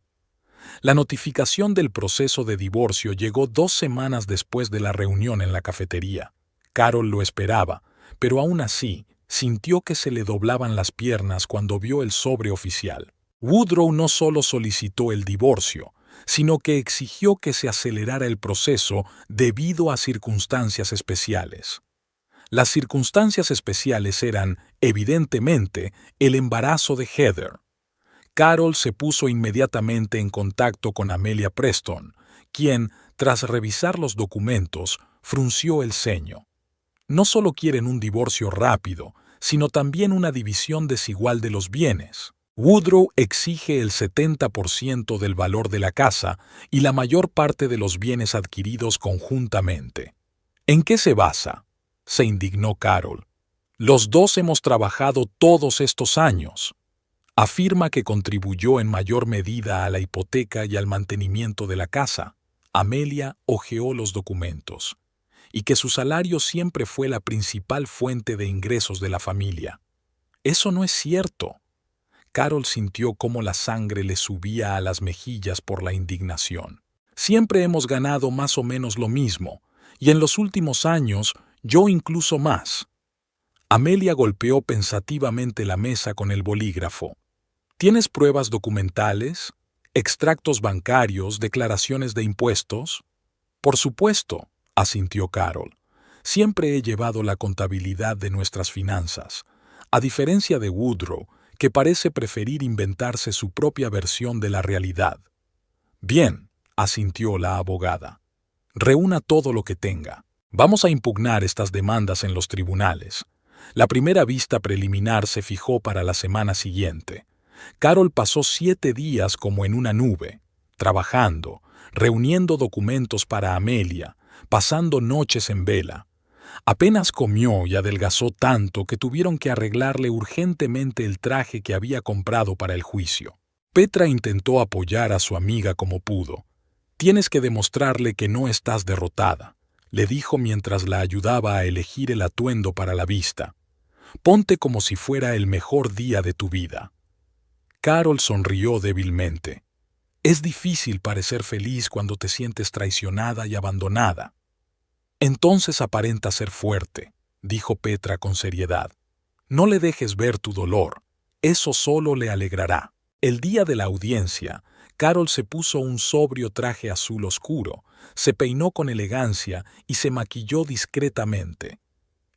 La notificación del proceso de divorcio llegó 2 semanas después de la reunión en la cafetería. Carol lo esperaba, pero aún así sintió que se le doblaban las piernas cuando vio el sobre oficial. Woodrow no solo solicitó el divorcio, sino que exigió que se acelerara el proceso debido a circunstancias especiales. Las circunstancias especiales eran, evidentemente, el embarazo de Heather. Carol se puso inmediatamente en contacto con Amelia Preston, quien, tras revisar los documentos, frunció el ceño. No solo quieren un divorcio rápido, sino también una división desigual de los bienes. Woodrow exige el 70% del valor de la casa y la mayor parte de los bienes adquiridos conjuntamente. ¿En qué se basa?, se indignó Carol. Los dos hemos trabajado todos estos años. Afirma que contribuyó en mayor medida a la hipoteca y al mantenimiento de la casa. Amelia hojeó los documentos. Y que su salario siempre fue la principal fuente de ingresos de la familia. Eso no es cierto. Carol sintió cómo la sangre le subía a las mejillas por la indignación. Siempre hemos ganado más o menos lo mismo, y en los últimos años, yo incluso más. Amelia golpeó pensativamente la mesa con el bolígrafo. ¿Tienes pruebas documentales? ¿Extractos bancarios, declaraciones de impuestos? Por supuesto, asintió Carol. Siempre he llevado la contabilidad de nuestras finanzas, a diferencia de Woodrow, que parece preferir inventarse su propia versión de la realidad. Bien, asintió la abogada. Reúna todo lo que tenga. Vamos a impugnar estas demandas en los tribunales. La primera vista preliminar se fijó para la semana siguiente. Carol pasó 7 días como en una nube, trabajando, reuniendo documentos para Amelia, pasando noches en vela. Apenas comió y adelgazó tanto que tuvieron que arreglarle urgentemente el traje que había comprado para el juicio. Petra intentó apoyar a su amiga como pudo. «Tienes que demostrarle que no estás derrotada», le dijo mientras la ayudaba a elegir el atuendo para la vista. «Ponte como si fuera el mejor día de tu vida». Carol sonrió débilmente. «Es difícil parecer feliz cuando te sientes traicionada y abandonada». «Entonces aparenta ser fuerte», dijo Petra con seriedad. «No le dejes ver tu dolor. Eso solo le alegrará». El día de la audiencia, Carol se puso un sobrio traje azul oscuro, se peinó con elegancia y se maquilló discretamente.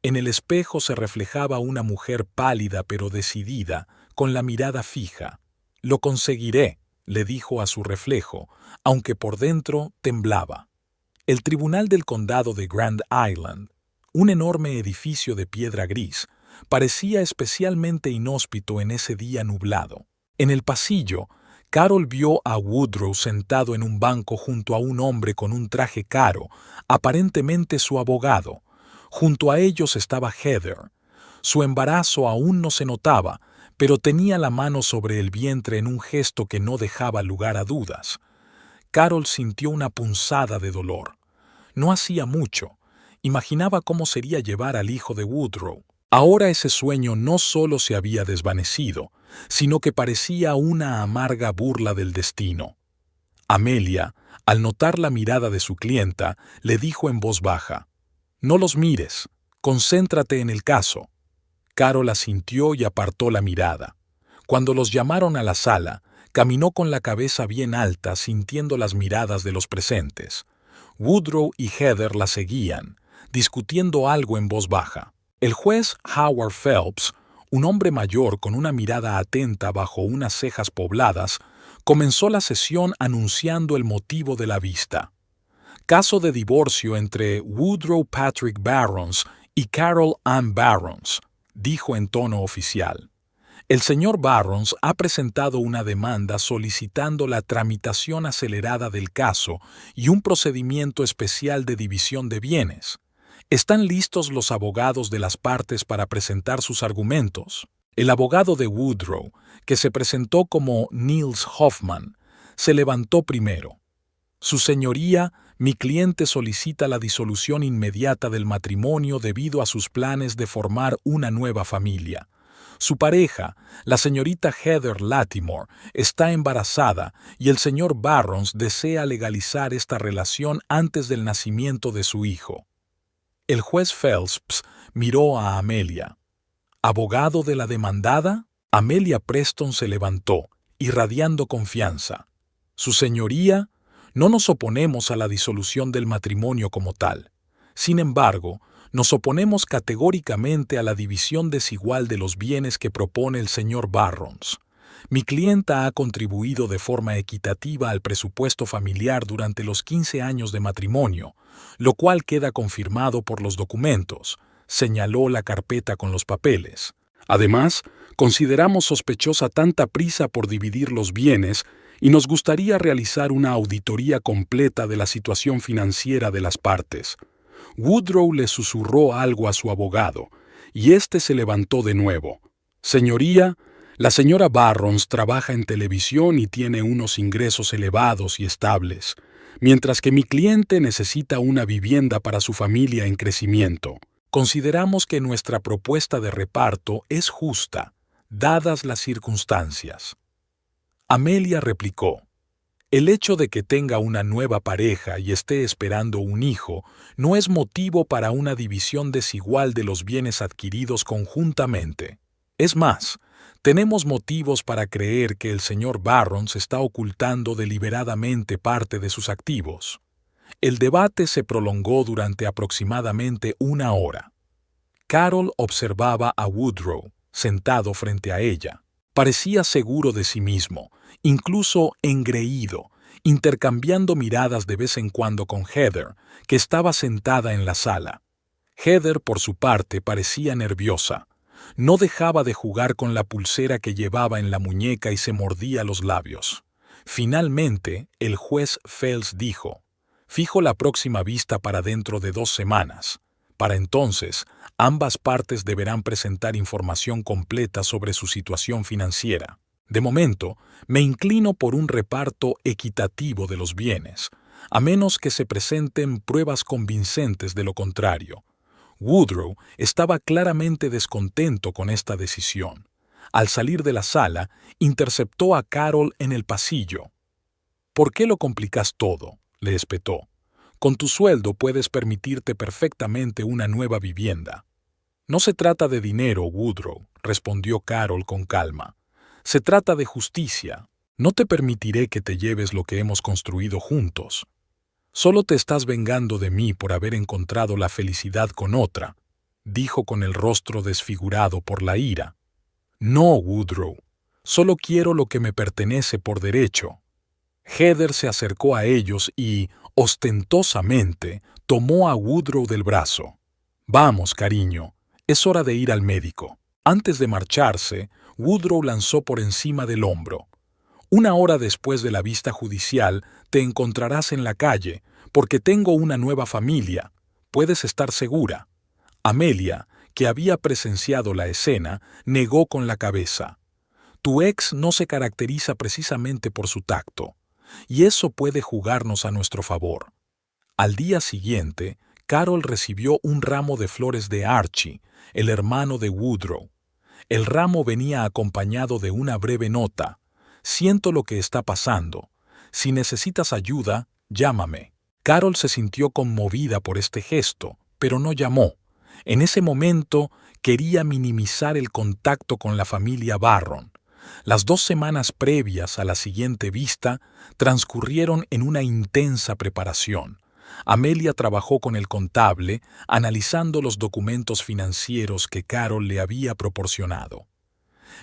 En el espejo se reflejaba una mujer pálida pero decidida, con la mirada fija. «Lo conseguiré», le dijo a su reflejo, aunque por dentro temblaba. El tribunal del condado de Grand Island, un enorme edificio de piedra gris, parecía especialmente inhóspito en ese día nublado. En el pasillo, Carol vio a Woodrow sentado en un banco junto a un hombre con un traje caro, aparentemente su abogado. Junto a ellos estaba Heather. Su embarazo aún no se notaba, pero tenía la mano sobre el vientre en un gesto que no dejaba lugar a dudas. Carol sintió una punzada de dolor. No hacía mucho. Imaginaba cómo sería llevar al hijo de Woodrow. Ahora ese sueño no solo se había desvanecido, sino que parecía una amarga burla del destino. Amelia, al notar la mirada de su clienta, le dijo en voz baja: «No los mires, concéntrate en el caso». Carol asintió y apartó la mirada. Cuando los llamaron a la sala, caminó con la cabeza bien alta, sintiendo las miradas de los presentes. Woodrow y Heather la seguían, discutiendo algo en voz baja. El juez Howard Phelps, un hombre mayor con una mirada atenta bajo unas cejas pobladas, comenzó la sesión anunciando el motivo de la vista. Caso de divorcio entre Woodrow Patrick Barrons y Carol Ann Barrons, dijo en tono oficial. El señor Barrons ha presentado una demanda solicitando la tramitación acelerada del caso y un procedimiento especial de división de bienes. ¿Están listos los abogados de las partes para presentar sus argumentos? El abogado de Woodrow, que se presentó como Niels Hoffman, se levantó primero. «Su señoría, mi cliente solicita la disolución inmediata del matrimonio debido a sus planes de formar una nueva familia. Su pareja, la señorita Heather Latimore, está embarazada y el señor Barrons desea legalizar esta relación antes del nacimiento de su hijo». El juez Phelps miró a Amelia. «¿Abogado de la demandada?» Amelia Preston se levantó, irradiando confianza. «Su señoría, no nos oponemos a la disolución del matrimonio como tal. Sin embargo, nos oponemos categóricamente a la división desigual de los bienes que propone el señor Barrons. Mi clienta ha contribuido de forma equitativa al presupuesto familiar durante los 15 años de matrimonio, lo cual queda confirmado por los documentos», señaló la carpeta con los papeles. «Además, consideramos sospechosa tanta prisa por dividir los bienes y nos gustaría realizar una auditoría completa de la situación financiera de las partes». Woodrow le susurró algo a su abogado, y éste se levantó de nuevo. «Señoría, la señora Barrons trabaja en televisión y tiene unos ingresos elevados y estables, mientras que mi cliente necesita una vivienda para su familia en crecimiento. Consideramos que nuestra propuesta de reparto es justa, dadas las circunstancias». Amelia replicó: «El hecho de que tenga una nueva pareja y esté esperando un hijo no es motivo para una división desigual de los bienes adquiridos conjuntamente. Es más, tenemos motivos para creer que el señor Barrons está ocultando deliberadamente parte de sus activos». El debate se prolongó durante aproximadamente 1 hora. Carol observaba a Woodrow, sentado frente a ella. Parecía seguro de sí mismo, incluso engreído, intercambiando miradas de vez en cuando con Heather, que estaba sentada en la sala. Heather, por su parte, parecía nerviosa. No dejaba de jugar con la pulsera que llevaba en la muñeca y se mordía los labios. Finalmente, el juez Phelps dijo: «Fijo la próxima vista para dentro de 2 semanas. Para entonces, ambas partes deberán presentar información completa sobre su situación financiera. De momento, me inclino por un reparto equitativo de los bienes, a menos que se presenten pruebas convincentes de lo contrario. Woodrow estaba claramente descontento con esta decisión. Al salir de la sala, interceptó a Carol en el pasillo. «¿Por qué lo complicas todo?», le espetó. «Con tu sueldo puedes permitirte perfectamente una nueva vivienda». «No se trata de dinero, Woodrow», respondió Carol con calma. «Se trata de justicia. No te permitiré que te lleves lo que hemos construido juntos. Solo te estás vengando de mí por haber encontrado la felicidad con otra», dijo con el rostro desfigurado por la ira. «No, Woodrow. Solo quiero lo que me pertenece por derecho». Heather se acercó a ellos y, ostentosamente, tomó a Woodrow del brazo. «Vamos, cariño, es hora de ir al médico». Antes de marcharse, Woodrow lanzó por encima del hombro. «Una hora después de la vista judicial te encontrarás en la calle, porque tengo una nueva familia. Puedes estar segura». Amelia, que había presenciado la escena, negó con la cabeza. «Tu ex no se caracteriza precisamente por su tacto, y eso puede jugarnos a nuestro favor». Al día siguiente, Carol recibió un ramo de flores de Archie, el hermano de Woodrow. El ramo venía acompañado de una breve nota. «Siento lo que está pasando. Si necesitas ayuda, llámame». Carol se sintió conmovida por este gesto, pero no llamó. En ese momento quería minimizar el contacto con la familia Barron. Las 2 semanas previas a la siguiente vista transcurrieron en una intensa preparación. Amelia trabajó con el contable, analizando los documentos financieros que Carol le había proporcionado.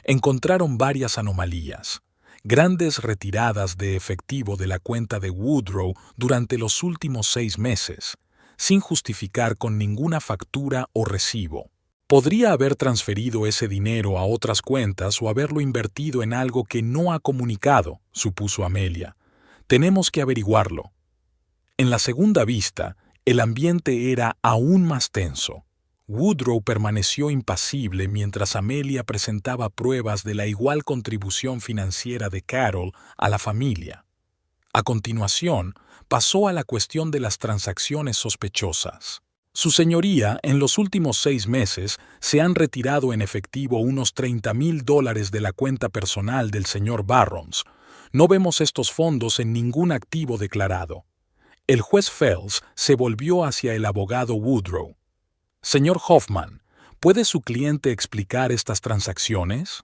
Encontraron varias anomalías. Grandes retiradas de efectivo de la cuenta de Woodrow durante los últimos 6 meses, sin justificar con ninguna factura o recibo. Podría haber transferido ese dinero a otras cuentas o haberlo invertido en algo que no ha comunicado, supuso Amelia. Tenemos que averiguarlo. En la segunda vista, el ambiente era aún más tenso. Woodrow permaneció impasible mientras Amelia presentaba pruebas de la igual contribución financiera de Carol a la familia. A continuación, pasó a la cuestión de las transacciones sospechosas. Su señoría, en los últimos 6 meses, se han retirado en efectivo unos $30,000 de la cuenta personal del señor Barrons. No vemos estos fondos en ningún activo declarado. El juez Fells se volvió hacia el abogado Woodrow. «Señor Hoffman, ¿puede su cliente explicar estas transacciones?»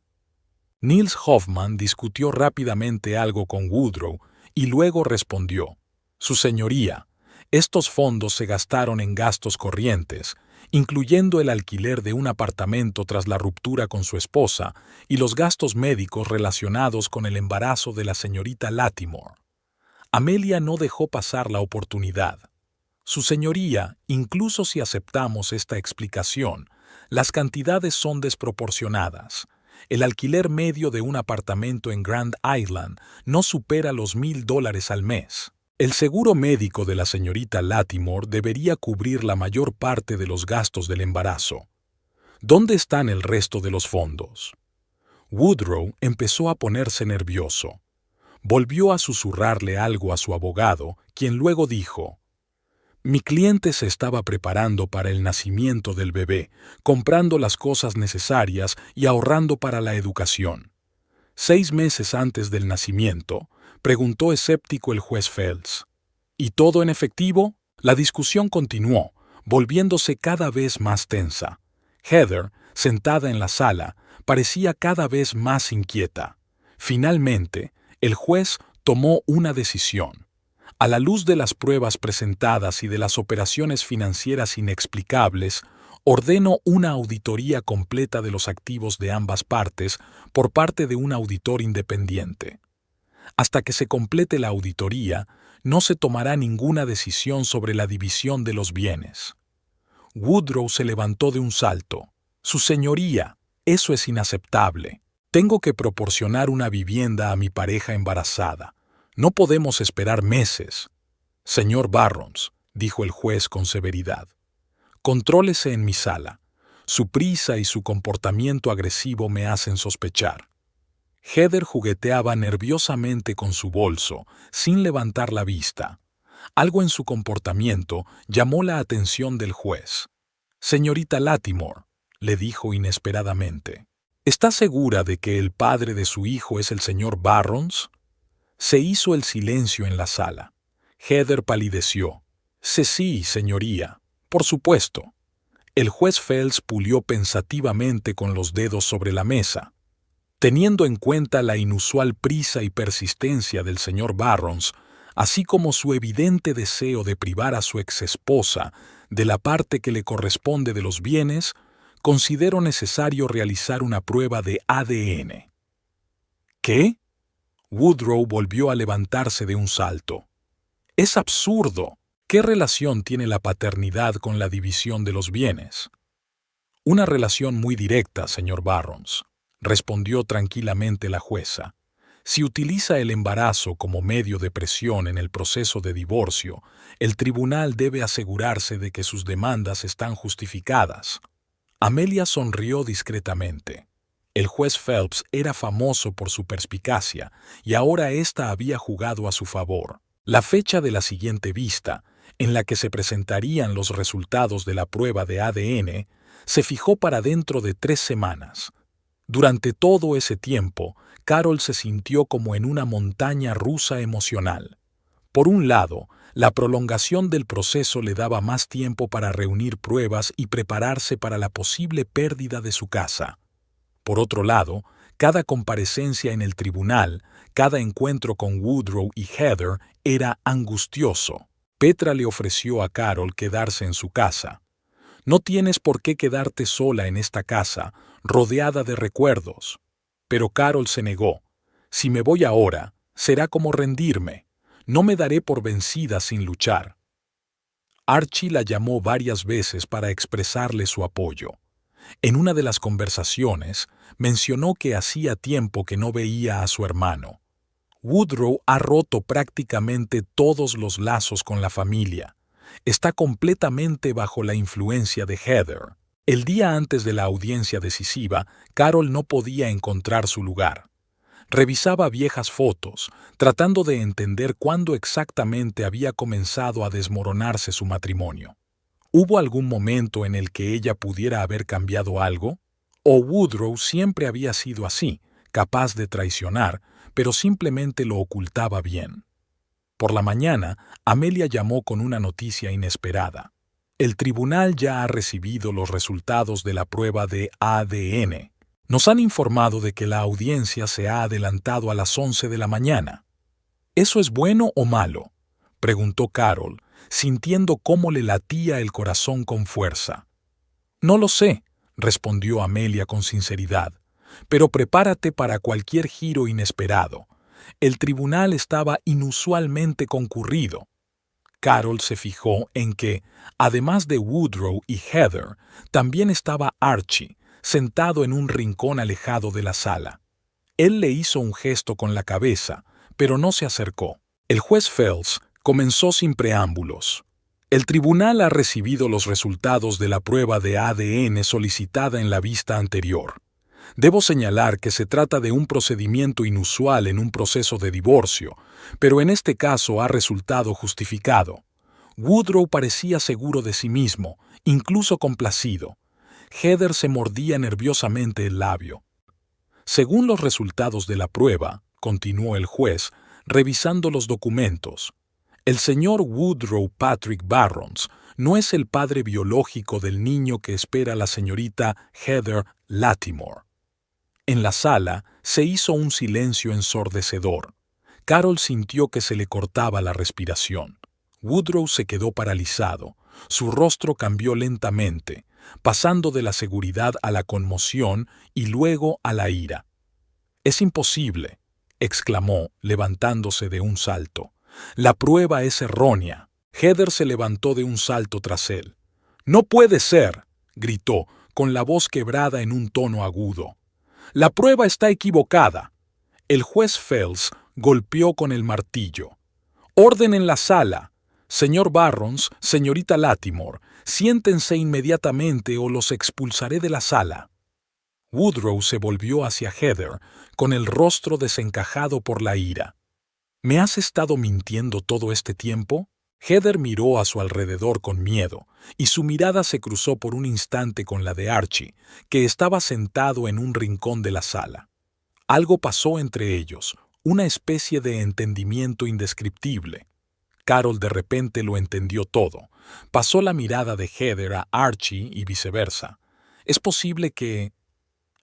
Niels Hoffman discutió rápidamente algo con Woodrow y luego respondió. «Su señoría, estos fondos se gastaron en gastos corrientes, incluyendo el alquiler de un apartamento tras la ruptura con su esposa y los gastos médicos relacionados con el embarazo de la señorita Lattimore». Amelia no dejó pasar la oportunidad. «Su señoría, incluso si aceptamos esta explicación, las cantidades son desproporcionadas. El alquiler medio de un apartamento en Grand Island no supera los $1,000 al mes. El seguro médico de la señorita Lattimore debería cubrir la mayor parte de los gastos del embarazo. ¿Dónde están el resto de los fondos?» Woodrow empezó a ponerse nervioso. Volvió a susurrarle algo a su abogado, quien luego dijo: «Mi cliente se estaba preparando para el nacimiento del bebé, comprando las cosas necesarias y ahorrando para la educación. 6 meses antes del nacimiento», preguntó escéptico el juez Fells. «¿Y todo en efectivo?». La discusión continuó, volviéndose cada vez más tensa. Heather, sentada en la sala, parecía cada vez más inquieta. Finalmente, el juez tomó una decisión. A la luz de las pruebas presentadas y de las operaciones financieras inexplicables, ordenó una auditoría completa de los activos de ambas partes por parte de un auditor independiente. Hasta que se complete la auditoría, no se tomará ninguna decisión sobre la división de los bienes. Woodrow se levantó de un salto. «Su señoría, eso es inaceptable. Tengo que proporcionar una vivienda a mi pareja embarazada. No podemos esperar meses». «Señor Barrons», dijo el juez con severidad, Contrólese en mi sala. Su prisa y su comportamiento agresivo me hacen sospechar. Heather jugueteaba nerviosamente con su bolso, sin levantar la vista. Algo en su comportamiento llamó la atención del juez. «Señorita Lattimore», le dijo inesperadamente, «¿está segura de que el padre de su hijo es el señor Barrons?» Se hizo el silencio en la sala. Heather palideció. «Sí, señoría, por supuesto». El juez Phelps pulió pensativamente con los dedos sobre la mesa. Teniendo en cuenta la inusual prisa y persistencia del señor Barrons, así como su evidente deseo de privar a su exesposa de la parte que le corresponde de los bienes, considero necesario realizar una prueba de ADN. ¿Qué? Woodrow volvió a levantarse de un salto. ¡Es absurdo! ¿Qué relación tiene la paternidad con la división de los bienes? Una relación muy directa, señor Barrons, respondió tranquilamente la jueza. Si utiliza el embarazo como medio de presión en el proceso de divorcio, el tribunal debe asegurarse de que sus demandas están justificadas. Amelia sonrió discretamente. El juez Phelps era famoso por su perspicacia y ahora ésta había jugado a su favor. La fecha de la siguiente vista, en la que se presentarían los resultados de la prueba de ADN, se fijó para dentro de 3 semanas. Durante todo ese tiempo, Carol se sintió como en una montaña rusa emocional. Por un lado, la prolongación del proceso le daba más tiempo para reunir pruebas y prepararse para la posible pérdida de su casa. Por otro lado, cada comparecencia en el tribunal, cada encuentro con Woodrow y Heather era angustioso. Petra le ofreció a Carol quedarse en su casa. «No tienes por qué quedarte sola en esta casa, rodeada de recuerdos». Pero Carol se negó. «Si me voy ahora, será como rendirme. No me daré por vencida sin luchar». Archie la llamó varias veces para expresarle su apoyo. En una de las conversaciones, mencionó que hacía tiempo que no veía a su hermano. Woodrow ha roto prácticamente todos los lazos con la familia. Está completamente bajo la influencia de Heather. El día antes de la audiencia decisiva, Carol no podía encontrar su lugar. Revisaba viejas fotos, tratando de entender cuándo exactamente había comenzado a desmoronarse su matrimonio. ¿Hubo algún momento en el que ella pudiera haber cambiado algo? ¿O Woodrow siempre había sido así, capaz de traicionar, pero simplemente lo ocultaba bien? Por la mañana, Amelia llamó con una noticia inesperada. «El tribunal ya ha recibido los resultados de la prueba de ADN. Nos han informado de que la audiencia se ha adelantado a las 11 de la mañana». «¿Eso es bueno o malo?», preguntó Carol, sintiendo cómo le latía el corazón con fuerza. «No lo sé», respondió Amelia con sinceridad, «pero prepárate para cualquier giro inesperado. El tribunal estaba inusualmente concurrido». Carol se fijó en que, además de Woodrow y Heather, también estaba Archie, sentado en un rincón alejado de la sala. Él le hizo un gesto con la cabeza, pero no se acercó. El juez Phelps comenzó sin preámbulos. «El tribunal ha recibido los resultados de la prueba de ADN solicitada en la vista anterior. Debo señalar que se trata de un procedimiento inusual en un proceso de divorcio, pero en este caso ha resultado justificado. Woodrow parecía seguro de sí mismo, incluso complacido. Heather se mordía nerviosamente el labio. Según los resultados de la prueba», continuó el juez, revisando los documentos, «el señor Woodrow Patrick Barrons no es el padre biológico del niño que espera la señorita Heather Lattimore». En la sala se hizo un silencio ensordecedor. Carol sintió que se le cortaba la respiración. Woodrow se quedó paralizado. Su rostro cambió lentamente, pasando de la seguridad a la conmoción y luego a la ira. «Es imposible», exclamó, levantándose de un salto. «La prueba es errónea». Heather se levantó de un salto tras él. «No puede ser», gritó, con la voz quebrada en un tono agudo. «La prueba está equivocada». El juez Phelps golpeó con el martillo. «Orden en la sala. Señor Barrons, señorita Lattimore, siéntense inmediatamente o los expulsaré de la sala. Woodrow se volvió hacia Heather, con el rostro desencajado por la ira. ¿Me has estado mintiendo todo este tiempo? Heather miró a su alrededor con miedo, y su mirada se cruzó por un instante con la de Archie, que estaba sentado en un rincón de la sala. Algo pasó entre ellos, una especie de entendimiento indescriptible. Carol de repente lo entendió todo. Pasó la mirada de Heather a Archie y viceversa. Es posible que...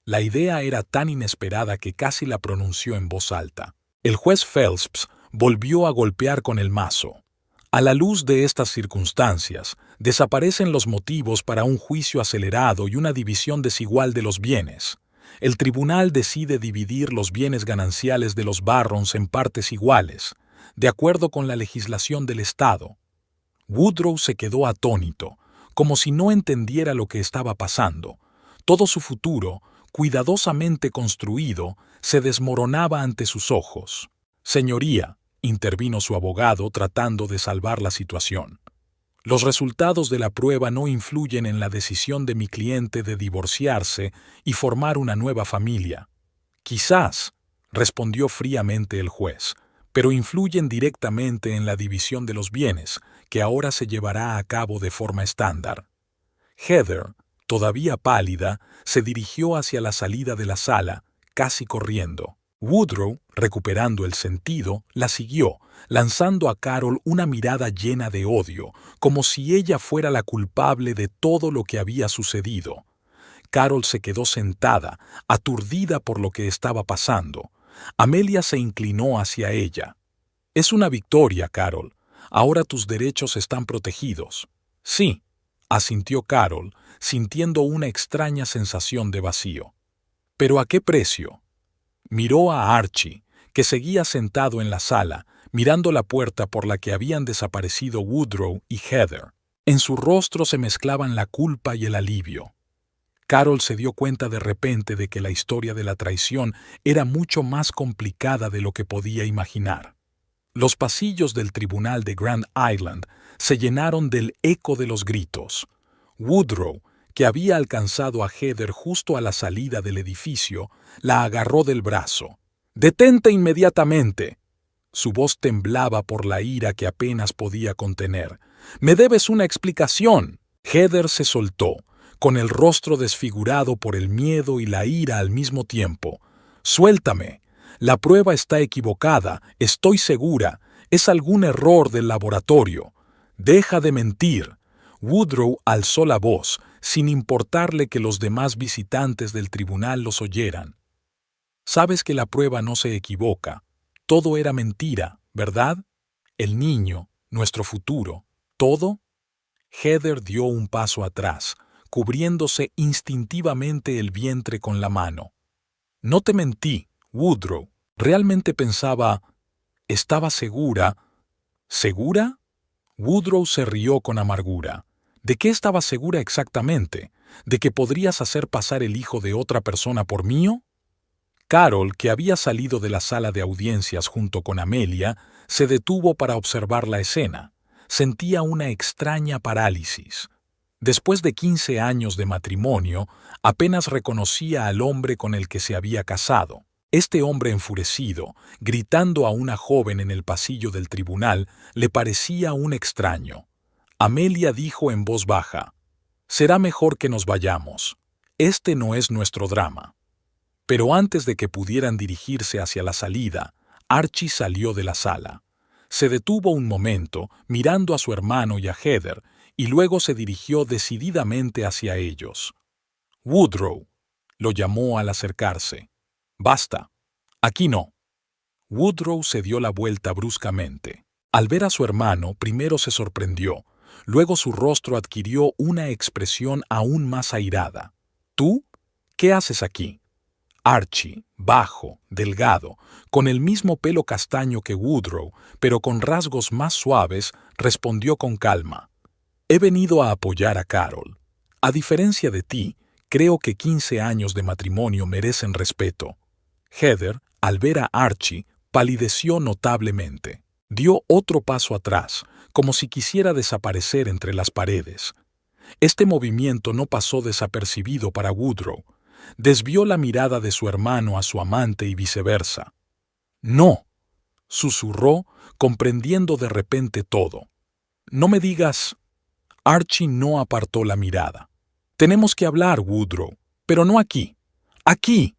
La idea era tan inesperada que casi la pronunció en voz alta. El juez Phelps volvió a golpear con el mazo. A la luz de estas circunstancias, desaparecen los motivos para un juicio acelerado y una división desigual de los bienes. El tribunal decide dividir los bienes gananciales de los Barrons en partes iguales, de acuerdo con la legislación del Estado. Woodrow se quedó atónito, como si no entendiera lo que estaba pasando. Todo su futuro, cuidadosamente construido, se desmoronaba ante sus ojos. Señoría, intervino su abogado tratando de salvar la situación. Los resultados de la prueba no influyen en la decisión de mi cliente de divorciarse y formar una nueva familia. Quizás, respondió fríamente el juez, pero influyen directamente en la división de los bienes, que ahora se llevará a cabo de forma estándar. Heather, todavía pálida, se dirigió hacia la salida de la sala, casi corriendo. Woodrow, recuperando el sentido, la siguió, lanzando a Carol una mirada llena de odio, como si ella fuera la culpable de todo lo que había sucedido. Carol se quedó sentada, aturdida por lo que estaba pasando. Amelia se inclinó hacia ella. «Es una victoria, Carol. Ahora tus derechos están protegidos». «Sí», asintió Carol, sintiendo una extraña sensación de vacío. «¿Pero a qué precio?» Miró a Archie, que seguía sentado en la sala, mirando la puerta por la que habían desaparecido Woodrow y Heather. En su rostro se mezclaban la culpa y el alivio. Carol se dio cuenta de repente de que la historia de la traición era mucho más complicada de lo que podía imaginar. Los pasillos del tribunal de Grand Island se llenaron del eco de los gritos. Woodrow, que había alcanzado a Heather justo a la salida del edificio, la agarró del brazo. «¡Detente inmediatamente!». Su voz temblaba por la ira que apenas podía contener. «¡Me debes una explicación!». Heather se soltó, con el rostro desfigurado por el miedo y la ira al mismo tiempo. «Suéltame. La prueba está equivocada, estoy segura. Es algún error del laboratorio. Deja de mentir». Woodrow alzó la voz, sin importarle que los demás visitantes del tribunal los oyeran. «Sabes que la prueba no se equivoca. Todo era mentira, ¿verdad? El niño, nuestro futuro, ¿todo?». Heather dio un paso atrás, cubriéndose instintivamente el vientre con la mano. «No te mentí, Woodrow. Realmente pensaba... Estaba segura». «¿Segura?». Woodrow se rió con amargura. «¿De qué estabas segura exactamente? ¿De que podrías hacer pasar el hijo de otra persona por mío?». Carol, que había salido de la sala de audiencias junto con Amelia, se detuvo para observar la escena. Sentía una extraña parálisis. Después de 15 años de matrimonio, apenas reconocía al hombre con el que se había casado. Este hombre enfurecido, gritando a una joven en el pasillo del tribunal, le parecía un extraño. Amelia dijo en voz baja: «Será mejor que nos vayamos. Este no es nuestro drama». Pero antes de que pudieran dirigirse hacia la salida, Archie salió de la sala. Se detuvo un momento, mirando a su hermano y a Heather, y luego se dirigió decididamente hacia ellos. «Woodrow», lo llamó al acercarse. «Basta. Aquí no». Woodrow se dio la vuelta bruscamente. Al ver a su hermano, primero se sorprendió, luego su rostro adquirió una expresión aún más airada. «¿Tú? ¿Qué haces aquí?». Archie, bajo, delgado, con el mismo pelo castaño que Woodrow, pero con rasgos más suaves, respondió con calma: «He venido a apoyar a Carol. A diferencia de ti, creo que 15 años de matrimonio merecen respeto». Heather, al ver a Archie, palideció notablemente. Dio otro paso atrás, como si quisiera desaparecer entre las paredes. Este movimiento no pasó desapercibido para Woodrow. Desvió la mirada de su hermano a su amante y viceversa. «No», susurró, comprendiendo de repente todo. «No me digas...» Archie no apartó la mirada. «Tenemos que hablar, Woodrow, pero no aquí. ¡Aquí!»,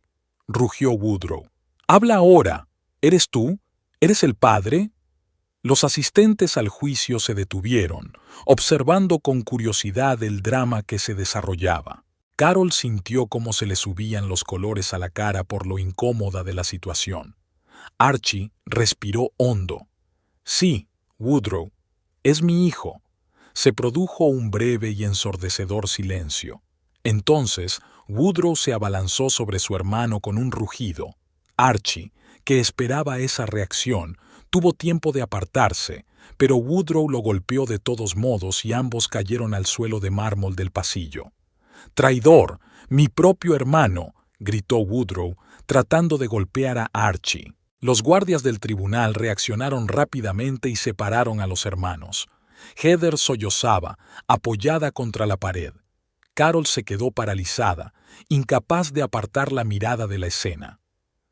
rugió Woodrow. «Habla ahora. ¿Eres tú? ¿Eres el padre?». Los asistentes al juicio se detuvieron, observando con curiosidad el drama que se desarrollaba. Carol sintió cómo se le subían los colores a la cara por lo incómoda de la situación. Archie respiró hondo. «Sí, Woodrow, es mi hijo». Se produjo un breve y ensordecedor silencio. Entonces, Woodrow se abalanzó sobre su hermano con un rugido. Archie, que esperaba esa reacción, tuvo tiempo de apartarse, pero Woodrow lo golpeó de todos modos y ambos cayeron al suelo de mármol del pasillo. «¡Traidor! ¡Mi propio hermano!», gritó Woodrow, tratando de golpear a Archie. Los guardias del tribunal reaccionaron rápidamente y separaron a los hermanos. Heather sollozaba, apoyada contra la pared. Carol se quedó paralizada, incapaz de apartar la mirada de la escena.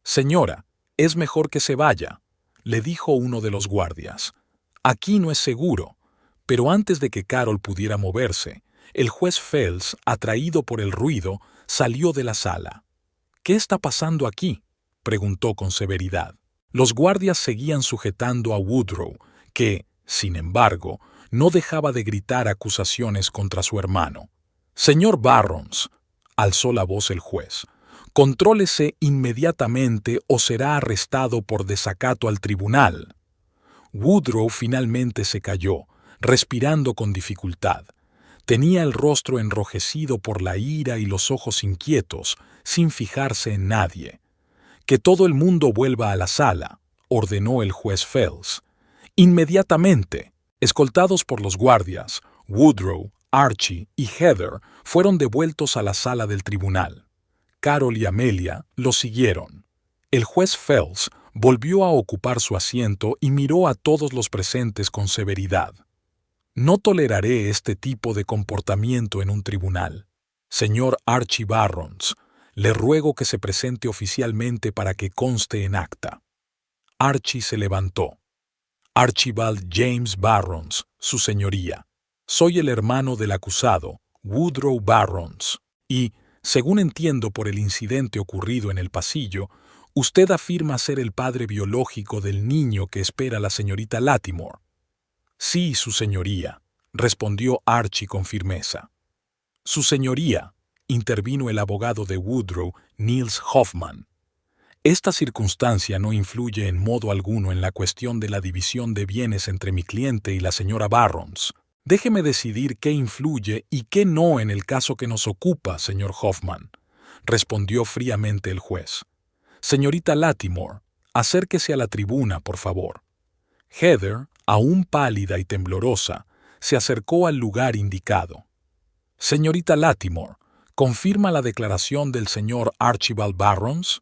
«Señora, es mejor que se vaya», le dijo uno de los guardias. «Aquí no es seguro». Pero antes de que Carol pudiera moverse, el juez Phelps, atraído por el ruido, salió de la sala. «¿Qué está pasando aquí?», preguntó con severidad. Los guardias seguían sujetando a Woodrow, que, sin embargo, no dejaba de gritar acusaciones contra su hermano. «Señor Barrons», alzó la voz el juez, «contrólese inmediatamente o será arrestado por desacato al tribunal». Woodrow finalmente se calló, respirando con dificultad. Tenía el rostro enrojecido por la ira y los ojos inquietos, sin fijarse en nadie. «Que todo el mundo vuelva a la sala», ordenó el juez Phelps. «Inmediatamente». Escoltados por los guardias, Woodrow, Archie y Heather fueron devueltos a la sala del tribunal. Carol y Amelia los siguieron. El juez Phelps volvió a ocupar su asiento y miró a todos los presentes con severidad. «No toleraré este tipo de comportamiento en un tribunal. Señor Archie Barrons, le ruego que se presente oficialmente para que conste en acta». Archie se levantó. «Archibald James Barrons, su señoría. Soy el hermano del acusado, Woodrow Barrons, y, según entiendo por el incidente ocurrido en el pasillo, usted afirma ser el padre biológico del niño que espera la señorita Lattimore». «Sí, su señoría», respondió Archie con firmeza. «Su señoría», intervino el abogado de Woodrow, Niels Hoffman. «Esta circunstancia no influye en modo alguno en la cuestión de la división de bienes entre mi cliente y la señora Barrons. Déjeme decidir qué influye y qué no en el caso que nos ocupa, señor Hoffman», respondió fríamente el juez. «Señorita Lattimore, acérquese a la tribuna, por favor». Heather, aún pálida y temblorosa, se acercó al lugar indicado. «Señorita Lattimore, ¿confirma la declaración del señor Archibald Barrons?».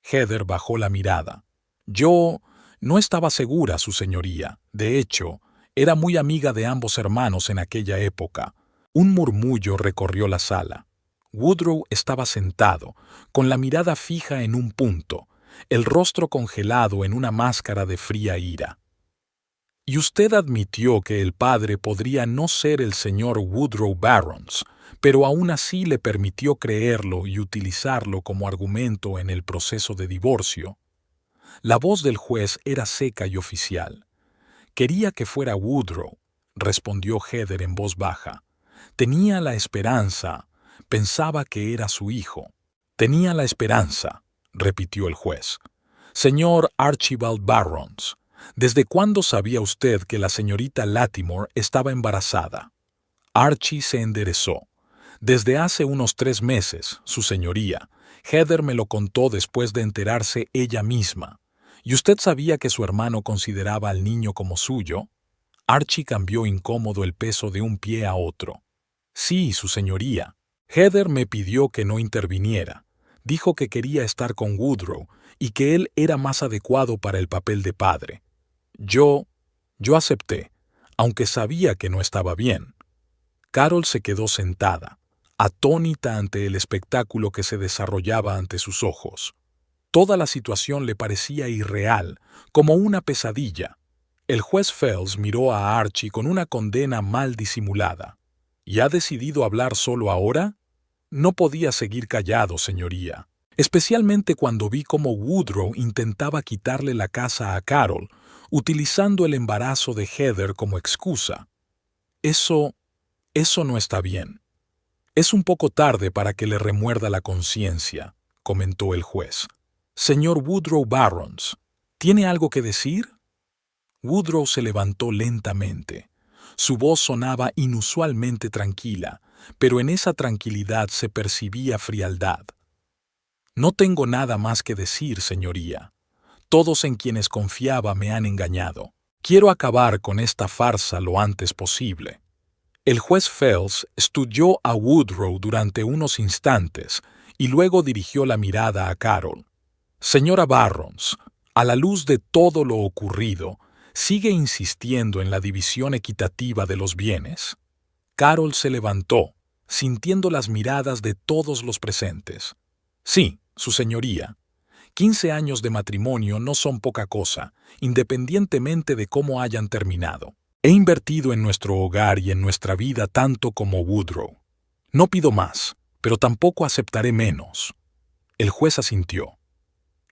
Heather bajó la mirada. «Yo no estaba segura, su señoría. De hecho, era muy amiga de ambos hermanos en aquella época». Un murmullo recorrió la sala. Woodrow estaba sentado, con la mirada fija en un punto, el rostro congelado en una máscara de fría ira. «Y usted admitió que el padre podría no ser el señor Woodrow Barrons, pero aún así le permitió creerlo y utilizarlo como argumento en el proceso de divorcio». La voz del juez era seca y oficial. «Quería que fuera Woodrow», respondió Heather en voz baja. «Tenía la esperanza, pensaba que era su hijo». «Tenía la esperanza», repitió el juez. «Señor Archibald Barrons, ¿desde cuándo sabía usted que la señorita Lattimore estaba embarazada?». Archie se enderezó. «Desde hace unos 3 meses, su señoría. Heather me lo contó después de enterarse ella misma». «¿Y usted sabía que su hermano consideraba al niño como suyo?». Archie cambió incómodo el peso de un pie a otro. «Sí, su señoría. Heather me pidió que no interviniera. Dijo que quería estar con Woodrow y que él era más adecuado para el papel de padre. Yo Yo acepté, aunque sabía que no estaba bien. Carol se quedó sentada, atónita ante el espectáculo que se desarrollaba ante sus ojos. Toda la situación le parecía irreal, como una pesadilla. El juez Fels miró a Archie con una condena mal disimulada. ¿Y ha decidido hablar solo ahora? No podía seguir callado, señoría. Especialmente cuando vi cómo Woodrow intentaba quitarle la casa a Carol, utilizando el embarazo de Heather como excusa. Eso no está bien. Es un poco tarde para que le remuerda la conciencia, comentó el juez. Señor Woodrow Barrons, ¿tiene algo que decir? Woodrow se levantó lentamente. Su voz sonaba inusualmente tranquila, pero en esa tranquilidad se percibía frialdad. No tengo nada más que decir, señoría. Todos en quienes confiaba me han engañado. Quiero acabar con esta farsa lo antes posible. El juez Fels estudió a Woodrow durante unos instantes y luego dirigió la mirada a Carol. Señora Barrons, a la luz de todo lo ocurrido, ¿sigue insistiendo en la división equitativa de los bienes? Carol se levantó, sintiendo las miradas de todos los presentes. Sí, su señoría. 15 años de matrimonio no son poca cosa, independientemente de cómo hayan terminado. He invertido en nuestro hogar y en nuestra vida tanto como Woodrow. No pido más, pero tampoco aceptaré menos. El juez asintió.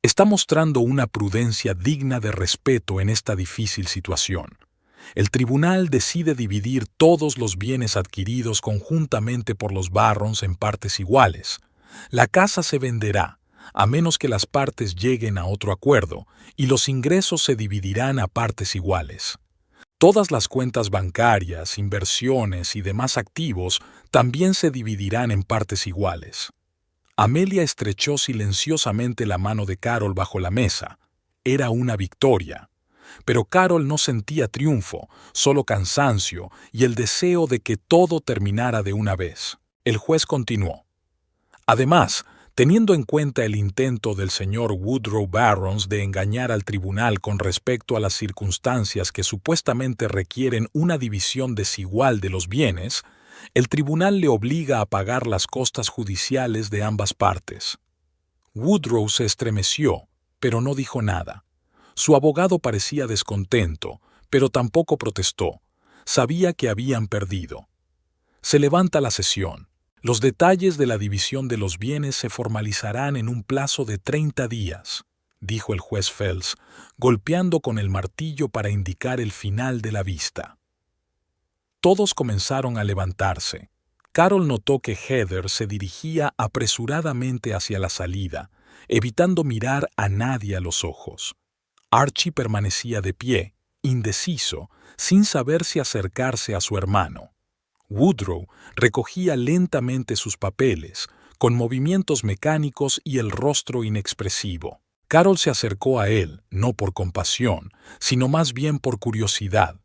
Está mostrando una prudencia digna de respeto en esta difícil situación. El tribunal decide dividir todos los bienes adquiridos conjuntamente por los Barrons en partes iguales. La casa se venderá, a menos que las partes lleguen a otro acuerdo, y los ingresos se dividirán a partes iguales. Todas las cuentas bancarias, inversiones y demás activos también se dividirán en partes iguales. Amelia estrechó silenciosamente la mano de Carol bajo la mesa. Era una victoria. Pero Carol no sentía triunfo, solo cansancio y el deseo de que todo terminara de una vez. El juez continuó. Además, teniendo en cuenta el intento del señor Woodrow Barrons de engañar al tribunal con respecto a las circunstancias que supuestamente requieren una división desigual de los bienes, el tribunal le obliga a pagar las costas judiciales de ambas partes. Woodrow se estremeció, pero no dijo nada. Su abogado parecía descontento, pero tampoco protestó. Sabía que habían perdido. Se levanta la sesión. Los detalles de la división de los bienes se formalizarán en un plazo de 30 días, dijo el juez Fels, golpeando con el martillo para indicar el final de la vista. Todos comenzaron a levantarse. Carol notó que Heather se dirigía apresuradamente hacia la salida, evitando mirar a nadie a los ojos. Archie permanecía de pie, indeciso, sin saber si acercarse a su hermano. Woodrow recogía lentamente sus papeles, con movimientos mecánicos y el rostro inexpresivo. Carol se acercó a él, no por compasión, sino más bien por curiosidad.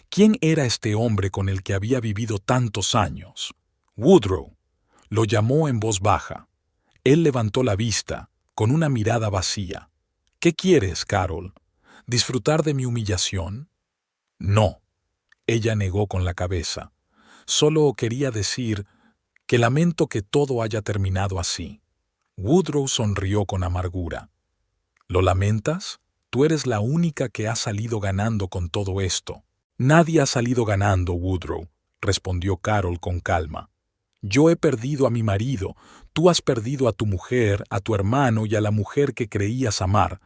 ¿Quién era este hombre con el que había vivido tantos años? Woodrow. Lo llamó en voz baja. Él levantó la vista, con una mirada vacía. ¿Qué quieres, Carol? ¿Disfrutar de mi humillación? No. Ella negó con la cabeza. Solo quería decir que lamento que todo haya terminado así. Woodrow sonrió con amargura. ¿Lo lamentas? Tú eres la única que ha salido ganando con todo esto. Nadie ha salido ganando, Woodrow, respondió Carol con calma. Yo he perdido a mi marido, tú has perdido a tu mujer, a tu hermano y a la mujer que creías amar.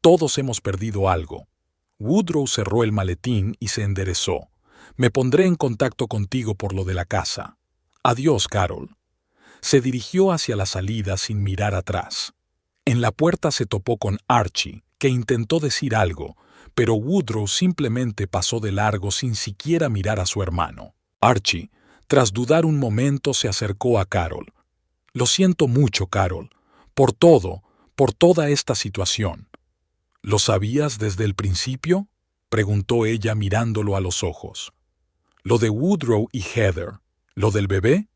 Todos hemos perdido algo. Woodrow cerró el maletín y se enderezó. Me pondré en contacto contigo por lo de la casa. Adiós, Carol. Se dirigió hacia la salida sin mirar atrás. En la puerta se topó con Archie, que intentó decir algo, pero Woodrow simplemente pasó de largo sin siquiera mirar a su hermano. Archie, tras dudar un momento, se acercó a Carol. Lo siento mucho, Carol, por todo, por toda esta situación. ¿Lo sabías desde el principio?, preguntó ella mirándolo a los ojos. ¿Lo de Woodrow y Heather? ¿Lo del bebé?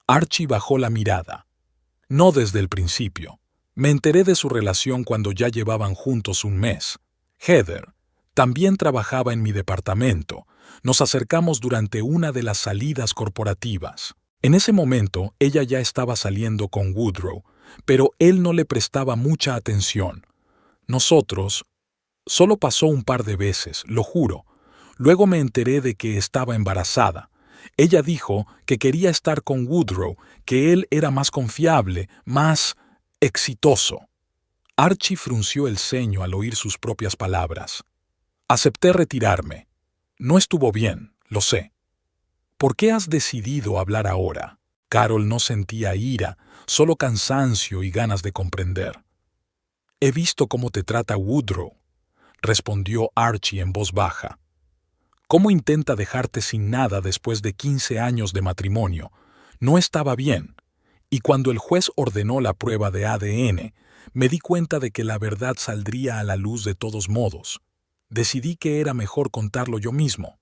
Archie bajó la mirada. No desde el principio. Me enteré de su relación cuando ya llevaban juntos un mes. Heather, También trabajaba en mi departamento. Nos acercamos durante una de las salidas corporativas. En ese momento, ella ya estaba saliendo con Woodrow, pero él no le prestaba mucha atención. Nosotros... Solo pasó un par de veces, lo juro. Luego me enteré de que estaba embarazada. Ella dijo que quería estar con Woodrow, que él era más confiable, más exitoso. Archie frunció el ceño al oír sus propias palabras. Acepté retirarme. No estuvo bien, lo sé. ¿Por qué has decidido hablar ahora? Carol no sentía ira, solo cansancio y ganas de comprender. He visto cómo te trata Woodrow, respondió Archie en voz baja. ¿Cómo intenta dejarte sin nada después de 15 años de matrimonio? No estaba bien. Y cuando el juez ordenó la prueba de ADN, me di cuenta de que la verdad saldría a la luz de todos modos. Decidí que era mejor contarlo yo mismo.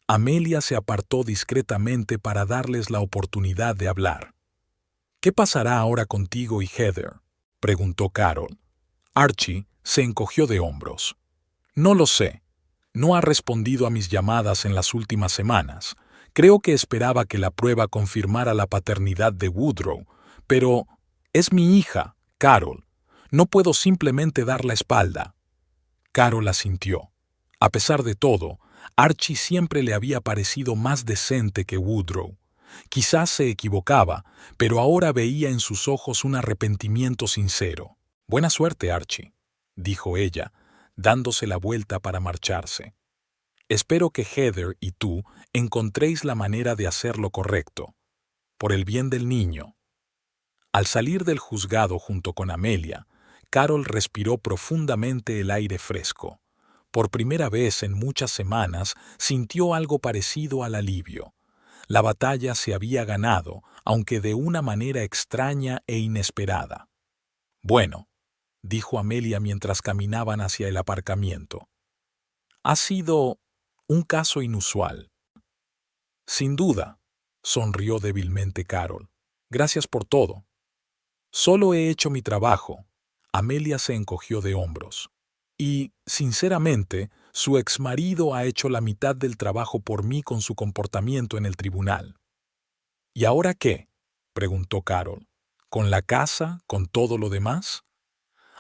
Amelia se apartó discretamente para darles la oportunidad de hablar. ¿Qué pasará ahora contigo y Heather?, preguntó Carol. Archie se encogió de hombros. No lo sé. No ha respondido a mis llamadas en las últimas semanas. Creo que esperaba que la prueba confirmara la paternidad de Woodrow, pero es mi hija, Carol. No puedo simplemente dar la espalda. Carol asintió. A pesar de todo, Archie siempre le había parecido más decente que Woodrow. Quizás se equivocaba, pero ahora veía en sus ojos un arrepentimiento sincero. Buena suerte, Archie, dijo ella, dándose la vuelta para marcharse. Espero que Heather y tú encontréis la manera de hacer lo correcto, por el bien del niño. Al salir del juzgado junto con Amelia, Carol respiró profundamente el aire fresco. Por primera vez en muchas semanas sintió algo parecido al alivio. La batalla se había ganado, aunque de una manera extraña e inesperada. Bueno, dijo Amelia mientras caminaban hacia el aparcamiento. Ha sido un caso inusual. Sin duda, sonrió débilmente Carol. Gracias por todo. Solo he hecho mi trabajo. Amelia se encogió de hombros. Y, sinceramente, su exmarido ha hecho la mitad del trabajo por mí con su comportamiento en el tribunal. ¿Y ahora qué?, preguntó Carol. ¿Con la casa, con todo lo demás?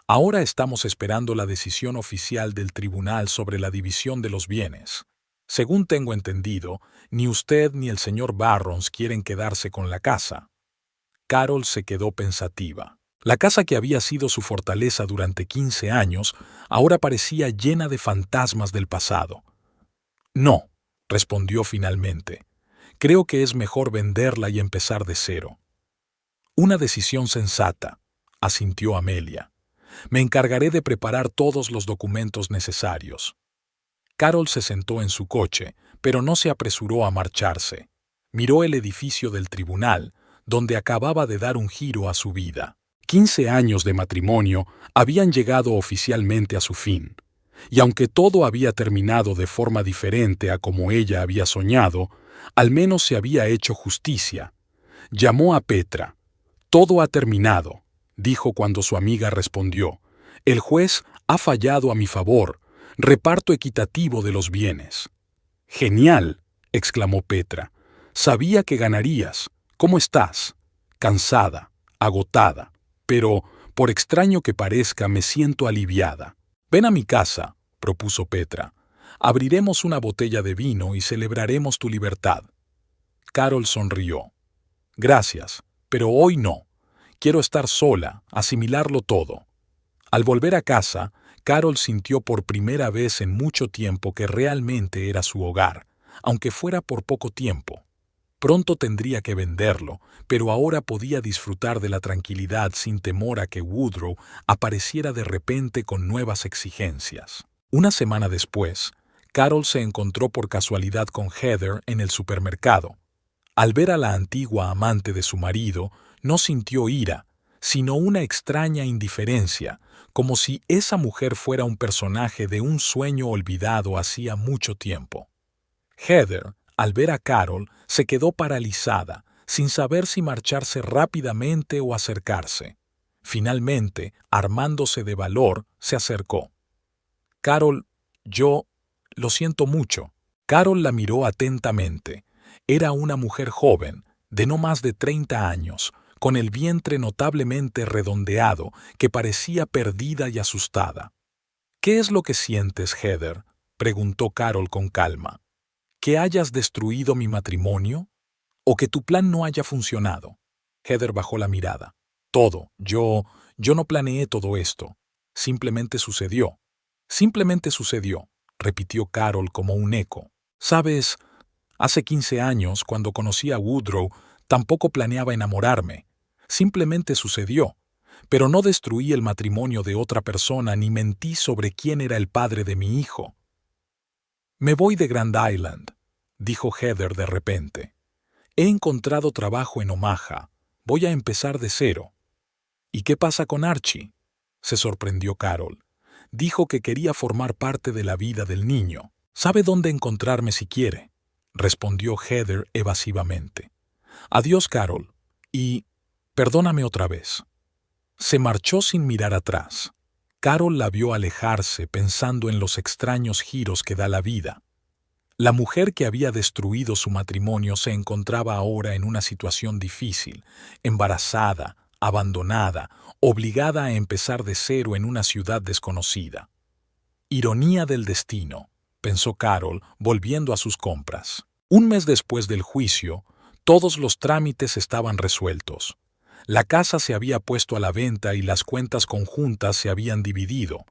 Ahora estamos esperando la decisión oficial del tribunal sobre la división de los bienes. Según tengo entendido, ni usted ni el señor Barrons quieren quedarse con la casa. Carol se quedó pensativa. La casa que había sido su fortaleza durante 15 años ahora parecía llena de fantasmas del pasado. No, respondió finalmente. Creo que es mejor venderla y empezar de cero. Una decisión sensata, asintió Amelia. Me encargaré de preparar todos los documentos necesarios. Carol se sentó en su coche, pero no se apresuró a marcharse. Miró el edificio del tribunal, donde acababa de dar un giro a su vida. 15 años de matrimonio habían llegado oficialmente a su fin, y aunque todo había terminado de forma diferente a como ella había soñado, al menos se había hecho justicia. Llamó a Petra. Todo ha terminado, dijo cuando su amiga respondió. El juez ha fallado a mi favor. Reparto equitativo de los bienes. Genial, exclamó Petra. Sabía que ganarías. ¿Cómo estás? Cansada, agotada, pero, por extraño que parezca, me siento aliviada. Ven a mi casa, propuso Petra. Abriremos una botella de vino y celebraremos tu libertad. Carol sonrió. Gracias, pero hoy no. Quiero estar sola, asimilarlo todo. Al volver a casa, Carol sintió por primera vez en mucho tiempo que realmente era su hogar, aunque fuera por poco tiempo. Pronto tendría que venderlo, pero ahora podía disfrutar de la tranquilidad sin temor a que Woodrow apareciera de repente con nuevas exigencias. Una semana después, Carol se encontró por casualidad con Heather en el supermercado. Al ver a la antigua amante de su marido, no sintió ira, sino una extraña indiferencia, como si esa mujer fuera un personaje de un sueño olvidado hacía mucho tiempo. Heather, al ver a Carol, se quedó paralizada, sin saber si marcharse rápidamente o acercarse. Finalmente, armándose de valor, se acercó. «Carol, Lo siento mucho. Carol la miró atentamente. Era una mujer joven, de no más de 30 años, con el vientre notablemente redondeado, que parecía perdida y asustada. «¿Qué es lo que sientes, Heather?», preguntó Carol con calma. «¿Que hayas destruido mi matrimonio? ¿O que tu plan no haya funcionado?». Heather bajó la mirada. «Todo. Yo no planeé todo esto. Simplemente sucedió. Simplemente sucedió», repitió Carol como un eco. «Sabes, hace 15 años, cuando conocí a Woodrow, tampoco planeaba enamorarme. Simplemente sucedió. Pero no destruí el matrimonio de otra persona ni mentí sobre quién era el padre de mi hijo». «Me voy de Grand Island», dijo Heather de repente. «He encontrado trabajo en Omaha. Voy a empezar de cero». «¿Y qué pasa con Archie?», se sorprendió Carol. «Dijo que quería formar parte de la vida del niño. Sabe dónde encontrarme si quiere», respondió Heather evasivamente. «Adiós, Carol. Y perdóname otra vez». Se marchó sin mirar atrás. Carol la vio alejarse pensando en los extraños giros que da la vida. La mujer que había destruido su matrimonio se encontraba ahora en una situación difícil, embarazada, abandonada, obligada a empezar de cero en una ciudad desconocida. «Ironía del destino», pensó Carol, volviendo a sus compras. Un mes después del juicio, todos los trámites estaban resueltos. La casa se había puesto a la venta y las cuentas conjuntas se habían dividido.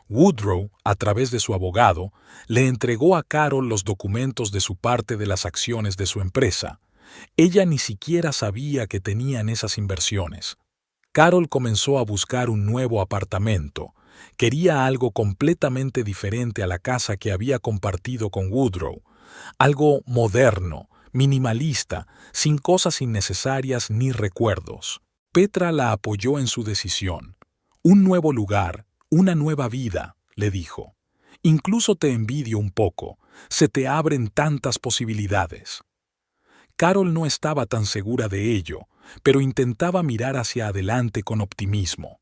Woodrow, a través de su abogado, le entregó a Carol los documentos de su parte de las acciones de su empresa. Ella ni siquiera sabía que tenían esas inversiones. Carol comenzó a buscar un nuevo apartamento. Quería algo completamente diferente a la casa que había compartido con Woodrow. Algo moderno, minimalista, sin cosas innecesarias ni recuerdos. Petra la apoyó en su decisión. «Un nuevo lugar, una nueva vida», le dijo. «Incluso te envidio un poco. Se te abren tantas posibilidades». Carol no estaba tan segura de ello, pero intentaba mirar hacia adelante con optimismo.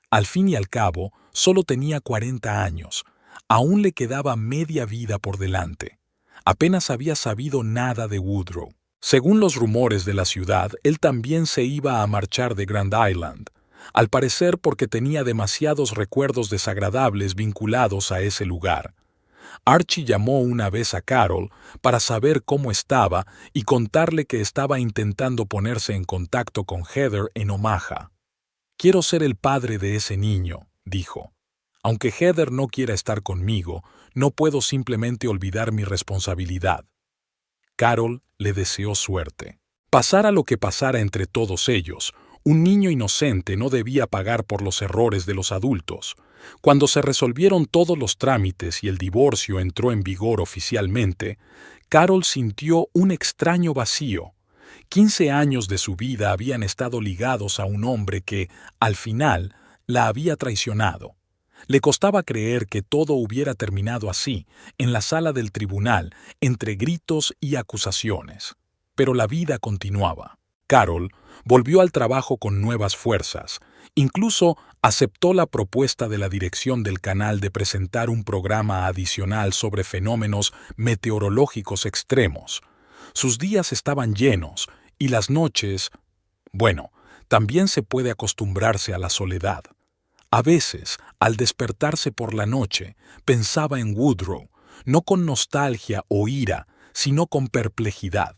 Al fin y al cabo, solo tenía 40 años. Aún le quedaba media vida por delante. Apenas había sabido nada de Woodrow. Según los rumores de la ciudad, él también se iba a marchar de Grand Island, al parecer porque tenía demasiados recuerdos desagradables vinculados a ese lugar. Archie llamó una vez a Carol para saber cómo estaba y contarle que estaba intentando ponerse en contacto con Heather en Omaha. «Quiero ser el padre de ese niño», dijo. «Aunque Heather no quiera estar conmigo, no puedo simplemente olvidar mi responsabilidad». Carol le deseó suerte. Pasara lo que pasara entre todos ellos, un niño inocente no debía pagar por los errores de los adultos. Cuando se resolvieron todos los trámites y el divorcio entró en vigor oficialmente, Carol sintió un extraño vacío. 15 años de su vida habían estado ligados a un hombre que, al final, la había traicionado. Le costaba creer que todo hubiera terminado así, en la sala del tribunal, entre gritos y acusaciones. Pero la vida continuaba. Carol volvió al trabajo con nuevas fuerzas. Incluso aceptó la propuesta de la dirección del canal de presentar un programa adicional sobre fenómenos meteorológicos extremos. Sus días estaban llenos y las noches... Bueno, también se puede acostumbrarse a la soledad. A veces, al despertarse por la noche, pensaba en Woodrow, no con nostalgia o ira, sino con perplejidad.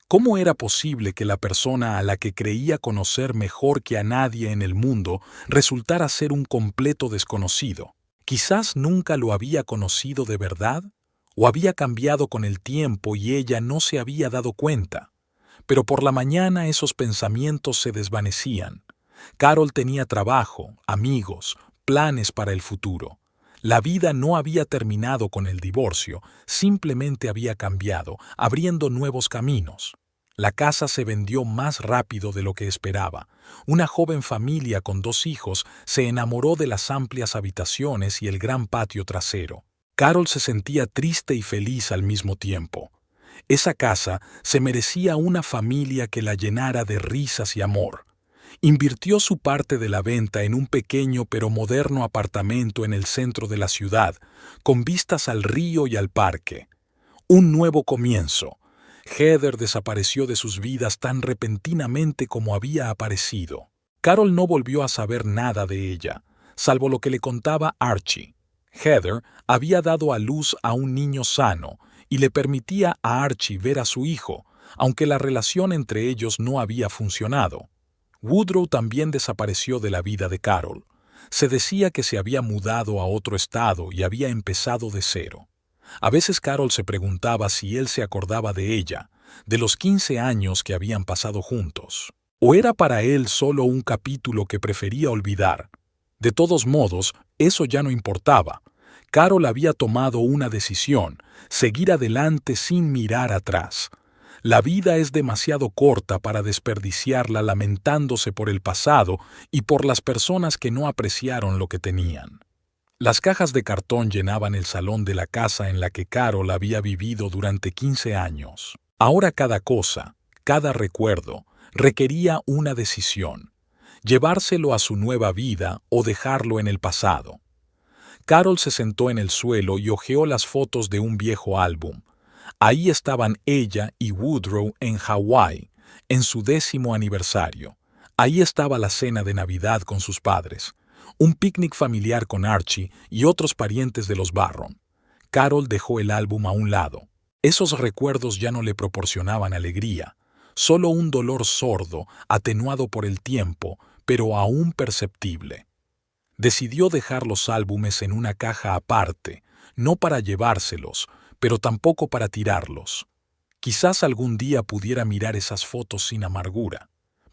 ¿Cómo era posible que la persona a la que creía conocer mejor que a nadie en el mundo resultara ser un completo desconocido? Quizás nunca lo había conocido de verdad, o había cambiado con el tiempo y ella no se había dado cuenta. Pero por la mañana esos pensamientos se desvanecían. Carol tenía trabajo, amigos, planes para el futuro. La vida no había terminado con el divorcio, simplemente había cambiado, abriendo nuevos caminos. La casa se vendió más rápido de lo que esperaba. Una joven familia con 2 hijos se enamoró de las amplias habitaciones y el gran patio trasero. Carol se sentía triste y feliz al mismo tiempo. Esa casa se merecía una familia que la llenara de risas y amor. Invirtió su parte de la venta en un pequeño pero moderno apartamento en el centro de la ciudad, con vistas al río y al parque. Un nuevo comienzo. Heather desapareció de sus vidas tan repentinamente como había aparecido. Carol no volvió a saber nada de ella, salvo lo que le contaba Archie. Heather había dado a luz a un niño sano y le permitía a Archie ver a su hijo, aunque la relación entre ellos no había funcionado. Woodrow también desapareció de la vida de Carol. Se decía que se había mudado a otro estado y había empezado de cero. A veces Carol se preguntaba si él se acordaba de ella, de los 15 años que habían pasado juntos. ¿O era para él solo un capítulo que prefería olvidar? De todos modos, eso ya no importaba. Carol había tomado una decisión: seguir adelante sin mirar atrás. La vida es demasiado corta para desperdiciarla lamentándose por el pasado y por las personas que no apreciaron lo que tenían. Las cajas de cartón llenaban el salón de la casa en la que Carol había vivido durante 15 años. Ahora cada cosa, cada recuerdo, requería una decisión: llevárselo a su nueva vida o dejarlo en el pasado. Carol se sentó en el suelo y hojeó las fotos de un viejo álbum. Ahí estaban ella y Woodrow en Hawái, en su 10º aniversario. Ahí estaba la cena de Navidad con sus padres, un picnic familiar con Archie y otros parientes de los Barron. Carol dejó el álbum a un lado. Esos recuerdos ya no le proporcionaban alegría, solo un dolor sordo, atenuado por el tiempo, pero aún perceptible. Decidió dejar los álbumes en una caja aparte, no para llevárselos, pero tampoco para tirarlos. Quizás algún día pudiera mirar esas fotos sin amargura.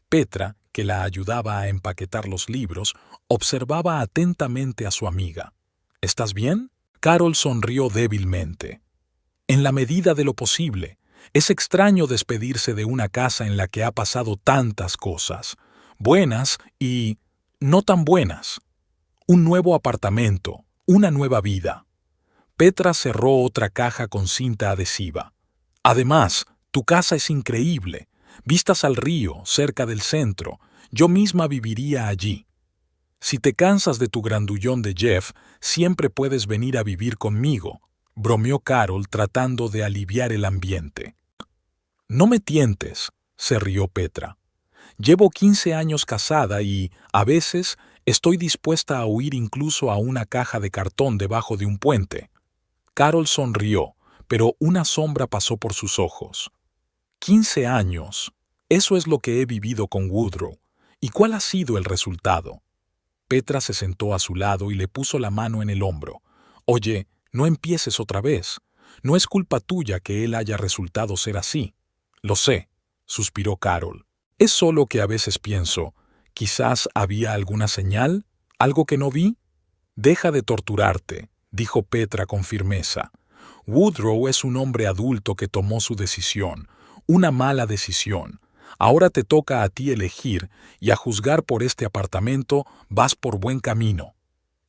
Petra, que la ayudaba a empaquetar los libros, observaba atentamente a su amiga. ¿Estás bien? Carol sonrió débilmente. En la medida de lo posible. Es extraño despedirse de una casa en la que ha pasado tantas cosas, buenas y no tan buenas. Un nuevo apartamento, una nueva vida. Petra cerró otra caja con cinta adhesiva. Además, tu casa es increíble. Vistas al río, cerca del centro. Yo misma viviría allí. Si te cansas de tu grandullón de Jeff, siempre puedes venir a vivir conmigo, bromeó Carol tratando de aliviar el ambiente. No me tientes, se rió Petra. Llevo 15 años casada y, a veces, estoy dispuesta a huir incluso a una caja de cartón debajo de un puente. Carol sonrió, pero una sombra pasó por sus ojos. 15 años. Eso es lo que he vivido con Woodrow. ¿Y cuál ha sido el resultado? Petra se sentó a su lado y le puso la mano en el hombro. Oye, no empieces otra vez. No es culpa tuya que él haya resultado ser así. Lo sé, suspiró Carol. Es solo que a veces pienso, quizás había alguna señal, algo que no vi. Deja de torturarte, dijo Petra con firmeza. Woodrow es un hombre adulto que tomó su decisión, una mala decisión. Ahora te toca a ti elegir, y a juzgar por este apartamento vas por buen camino.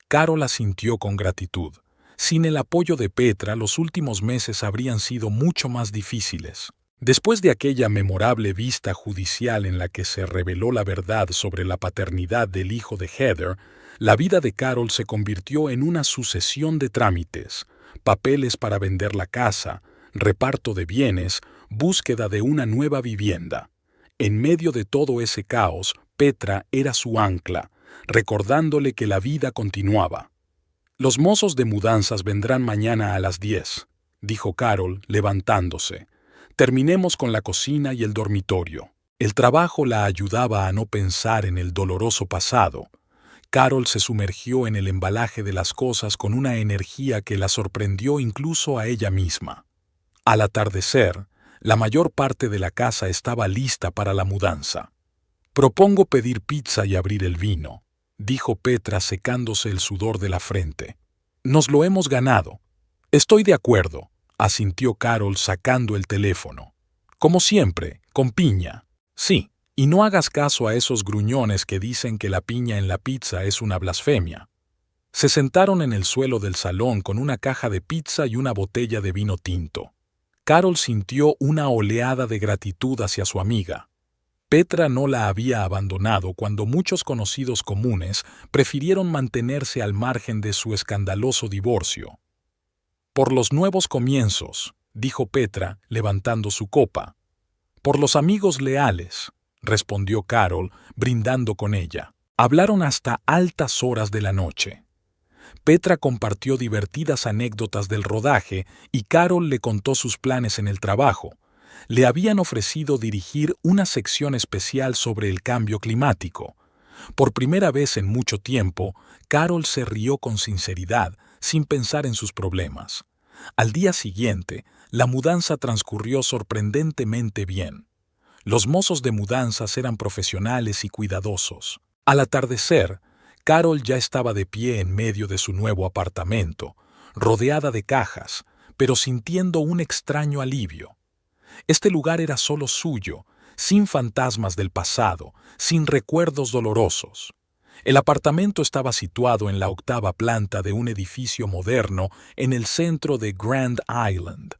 Carol asintió con gratitud. Sin el apoyo de Petra, los últimos meses habrían sido mucho más difíciles. Después de aquella memorable vista judicial en la que se reveló la verdad sobre la paternidad del hijo de Heather, la vida de Carol se convirtió en una sucesión de trámites: papeles para vender la casa, reparto de bienes, búsqueda de una nueva vivienda. En medio de todo ese caos, Petra era su ancla, recordándole que la vida continuaba. Los mozos de mudanzas vendrán mañana a las 10, dijo Carol, levantándose. Terminemos con la cocina y el dormitorio. El trabajo la ayudaba a no pensar en el doloroso pasado. Carol se sumergió en el embalaje de las cosas con una energía que la sorprendió incluso a ella misma. Al atardecer, la mayor parte de la casa estaba lista para la mudanza. Propongo pedir pizza y abrir el vino, dijo Petra secándose el sudor de la frente. Nos lo hemos ganado. Estoy de acuerdo, asintió Carol sacando el teléfono. Como siempre, con piña. Sí, y no hagas caso a esos gruñones que dicen que la piña en la pizza es una blasfemia. Se sentaron en el suelo del salón con una caja de pizza y una botella de vino tinto. Carol sintió una oleada de gratitud hacia su amiga. Petra no la había abandonado cuando muchos conocidos comunes prefirieron mantenerse al margen de su escandaloso divorcio. «Por los nuevos comienzos», dijo Petra, levantando su copa. «Por los amigos leales», respondió Carol, brindando con ella. Hablaron hasta altas horas de la noche. Petra compartió divertidas anécdotas del rodaje y Carol le contó sus planes en el trabajo. Le habían ofrecido dirigir una sección especial sobre el cambio climático. Por primera vez en mucho tiempo, Carol se rió con sinceridad, sin pensar en sus problemas. Al día siguiente, la mudanza transcurrió sorprendentemente bien. Los mozos de mudanzas eran profesionales y cuidadosos. Al atardecer, Carol ya estaba de pie en medio de su nuevo apartamento, rodeada de cajas, pero sintiendo un extraño alivio. Este lugar era solo suyo, sin fantasmas del pasado, sin recuerdos dolorosos. El apartamento estaba situado en la 8ª planta de un edificio moderno en el centro de Grand Island.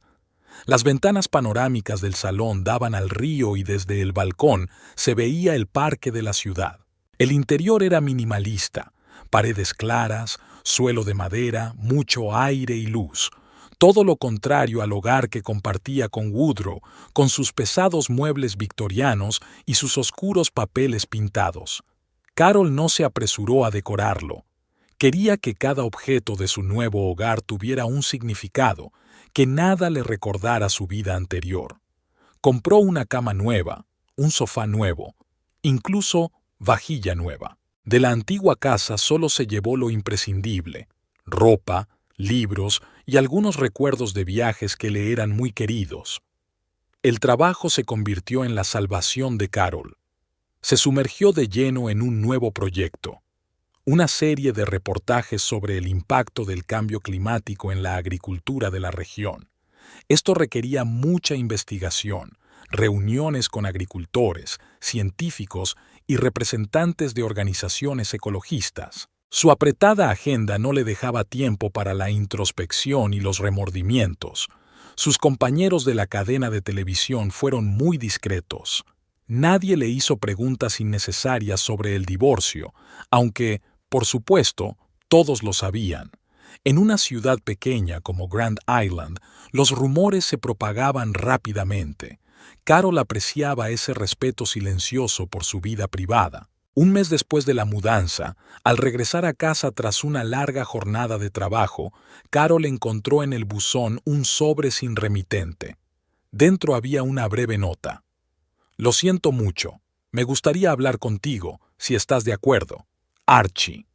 Las ventanas panorámicas del salón daban al río y desde el balcón se veía el parque de la ciudad. El interior era minimalista, paredes claras, suelo de madera, mucho aire y luz. Todo lo contrario al hogar que compartía con Woodrow, con sus pesados muebles victorianos y sus oscuros papeles pintados. Carol no se apresuró a decorarlo. Quería que cada objeto de su nuevo hogar tuviera un significado, que nada le recordara su vida anterior. Compró una cama nueva, un sofá nuevo, incluso vajilla nueva. De la antigua casa solo se llevó lo imprescindible: ropa, libros y algunos recuerdos de viajes que le eran muy queridos. El trabajo se convirtió en la salvación de Carol. Se sumergió de lleno en un nuevo proyecto, una serie de reportajes sobre el impacto del cambio climático en la agricultura de la región. Esto requería mucha investigación, reuniones con agricultores, científicos y representantes de organizaciones ecologistas. Su apretada agenda no le dejaba tiempo para la introspección y los remordimientos. Sus compañeros de la cadena de televisión fueron muy discretos. Nadie le hizo preguntas innecesarias sobre el divorcio, aunque, por supuesto, todos lo sabían. En una ciudad pequeña como Grand Island, los rumores se propagaban rápidamente. Carol apreciaba ese respeto silencioso por su vida privada. Un mes después de la mudanza, al regresar a casa tras una larga jornada de trabajo, Carol encontró en el buzón un sobre sin remitente. Dentro había una breve nota. «Lo siento mucho. Me gustaría hablar contigo, si estás de acuerdo. Archie».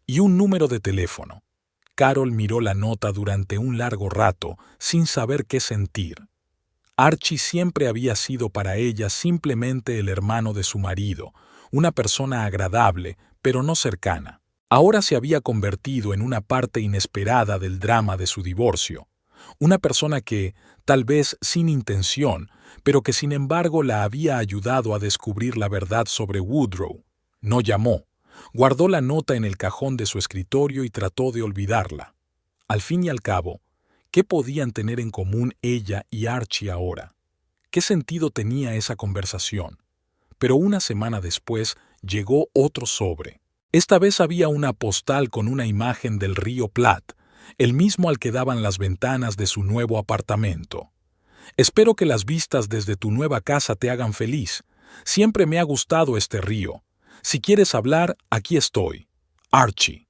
Y un número de teléfono. Carol miró la nota durante un largo rato, sin saber qué sentir. Archie siempre había sido para ella simplemente el hermano de su marido, una persona agradable, pero no cercana. Ahora se había convertido en una parte inesperada del drama de su divorcio. Una persona que, tal vez sin intención, pero que sin embargo la había ayudado a descubrir la verdad sobre Woodrow. No llamó. Guardó la nota en el cajón de su escritorio y trató de olvidarla. Al fin y al cabo, ¿qué podían tener en común ella y Archie ahora? ¿Qué sentido tenía esa conversación? Pero una semana después llegó otro sobre. Esta vez había una postal con una imagen del río Platte, el mismo al que daban las ventanas de su nuevo apartamento. «Espero que las vistas desde tu nueva casa te hagan feliz. Siempre me ha gustado este río. Si quieres hablar, aquí estoy. Archie».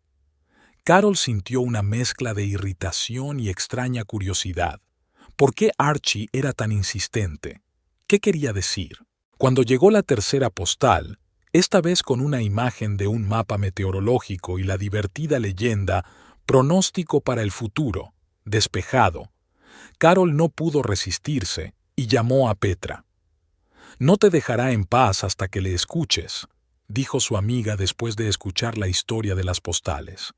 Carol sintió una mezcla de irritación y extraña curiosidad. ¿Por qué Archie era tan insistente? ¿Qué quería decir? Cuando llegó la tercera postal, esta vez con una imagen de un mapa meteorológico y la divertida leyenda «Pronóstico para el futuro», despejado, Carol no pudo resistirse y llamó a Petra. «No te dejará en paz hasta que le escuches», dijo su amiga después de escuchar la historia de las postales.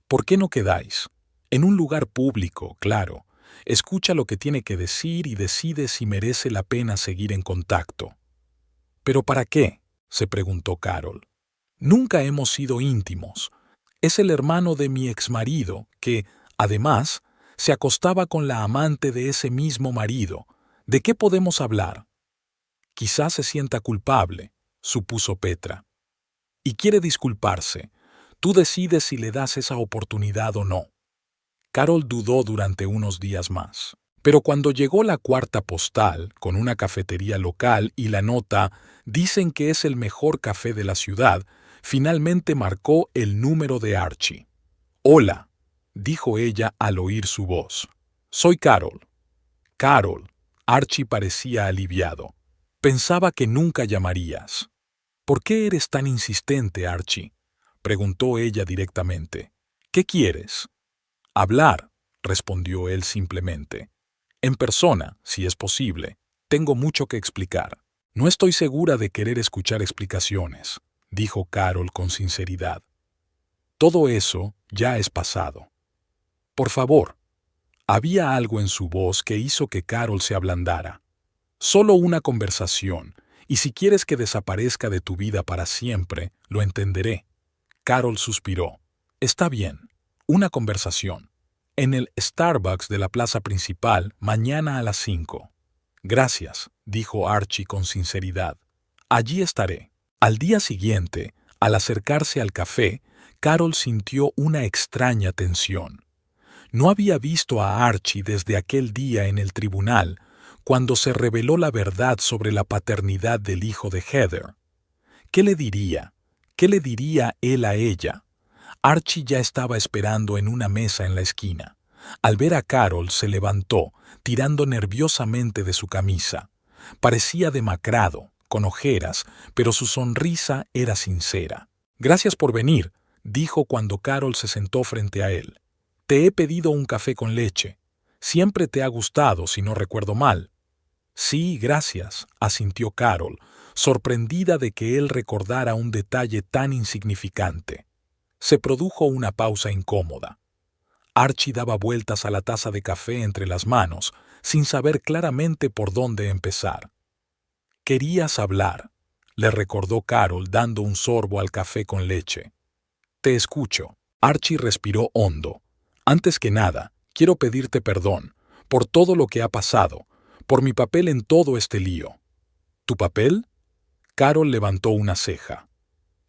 «¿Por qué no quedáis? En un lugar público, claro. Escucha lo que tiene que decir y decide si merece la pena seguir en contacto». «¿Pero para qué?», se preguntó Carol. «Nunca hemos sido íntimos. Es el hermano de mi exmarido que, además, se acostaba con la amante de ese mismo marido. ¿De qué podemos hablar?». Quizás se sienta culpable, supuso Petra. Y quiere disculparse. Tú decides si le das esa oportunidad o no. Carol dudó durante unos días más. Pero cuando llegó la cuarta postal, con una cafetería local y la nota «Dicen que es el mejor café de la ciudad», finalmente marcó el número de Archie. «Hola», dijo ella al oír su voz. «Soy Carol». «Carol». Archie parecía aliviado. «Pensaba que nunca llamarías». «¿Por qué eres tan insistente, Archie?», preguntó ella directamente. «¿Qué quieres?» «Hablar», respondió él simplemente. «En persona, si es posible. Tengo mucho que explicar». «No estoy segura de querer escuchar explicaciones», dijo Carol con sinceridad. «Todo eso ya es pasado». «Por favor». Había algo en su voz que hizo que Carol se ablandara. «Solo una conversación, y si quieres que desaparezca de tu vida para siempre, lo entenderé». Carol suspiró. «Está bien. Una conversación. En el Starbucks de la plaza principal, mañana a las 5. «Gracias», dijo Archie con sinceridad. «Allí estaré». Al día siguiente, al acercarse al café, Carol sintió una extraña tensión. No había visto a Archie desde aquel día en el tribunal, cuando se reveló la verdad sobre la paternidad del hijo de Heather. ¿Qué le diría? ¿Qué le diría él a ella? Archie ya estaba esperando en una mesa en la esquina. Al ver a Carol se levantó, tirando nerviosamente de su camisa. Parecía demacrado, con ojeras, pero su sonrisa era sincera. «Gracias por venir», dijo cuando Carol se sentó frente a él. «Te he pedido un café con leche. Siempre te ha gustado, si no recuerdo mal». «Sí, gracias», asintió Carol, sorprendida de que él recordara un detalle tan insignificante. Se produjo una pausa incómoda. Archie daba vueltas a la taza de café entre las manos, sin saber claramente por dónde empezar. «Querías hablar», le recordó Carol dando un sorbo al café con leche. «Te escucho». Archie respiró hondo. «Antes que nada, quiero pedirte perdón por todo lo que ha pasado, por mi papel en todo este lío». «¿Tu papel?». Carol levantó una ceja.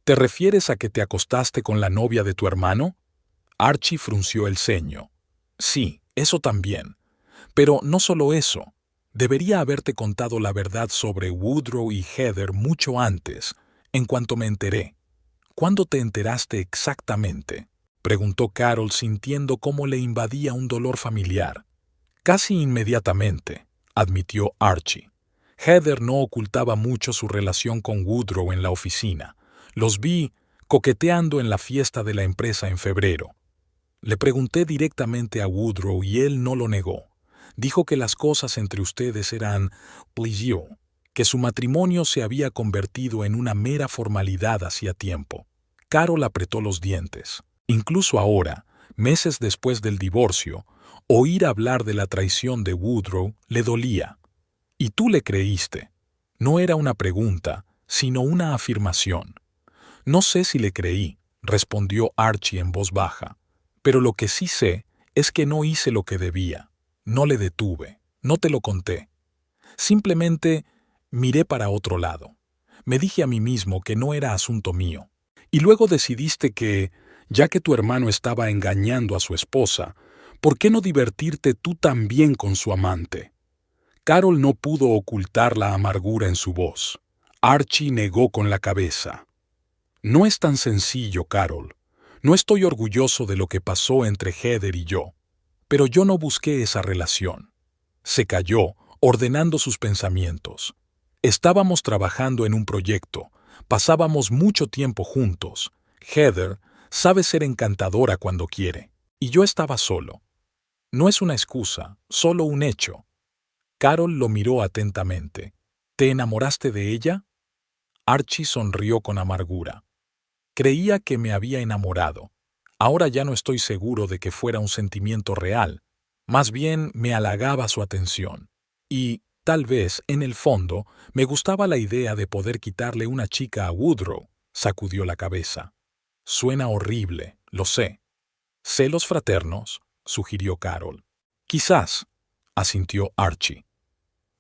«¿Te refieres a que te acostaste con la novia de tu hermano?». Archie frunció el ceño. «Sí, eso también. Pero no solo eso. Debería haberte contado la verdad sobre Woodrow y Heather mucho antes, en cuanto me enteré». «¿Cuándo te enteraste exactamente?», preguntó Carol sintiendo cómo le invadía un dolor familiar. «Casi inmediatamente», admitió Archie. «Heather no ocultaba mucho su relación con Woodrow en la oficina. Los vi coqueteando en la fiesta de la empresa en febrero. Le pregunté directamente a Woodrow y él no lo negó. Dijo que las cosas entre ustedes eran plaisir, que su matrimonio se había convertido en una mera formalidad hacía tiempo». Carol apretó los dientes. Incluso ahora, meses después del divorcio, oír hablar de la traición de Woodrow le dolía. «Y tú le creíste». No era una pregunta, sino una afirmación. «No sé si le creí», respondió Archie en voz baja. «Pero lo que sí sé es que no hice lo que debía. No le detuve, no te lo conté. Simplemente miré para otro lado. Me dije a mí mismo que no era asunto mío. Y luego decidiste que, ya que tu hermano estaba engañando a su esposa, ¿por qué no divertirte tú también con su amante?». Carol no pudo ocultar la amargura en su voz. Archie negó con la cabeza. «No es tan sencillo, Carol. No estoy orgulloso de lo que pasó entre Heather y yo. Pero yo no busqué esa relación». Se calló, ordenando sus pensamientos. «Estábamos trabajando en un proyecto. Pasábamos mucho tiempo juntos. Heather sabe ser encantadora cuando quiere. Y yo estaba solo. No es una excusa, solo un hecho». Carol lo miró atentamente. «¿Te enamoraste de ella?». Archie sonrió con amargura. «Creía que me había enamorado. Ahora ya no estoy seguro de que fuera un sentimiento real. Más bien me halagaba su atención. Y, tal vez, en el fondo, me gustaba la idea de poder quitarle una chica a Woodrow», sacudió la cabeza. «Suena horrible, lo sé». «¿Celos fraternos?», sugirió Carol. «Quizás», asintió Archie.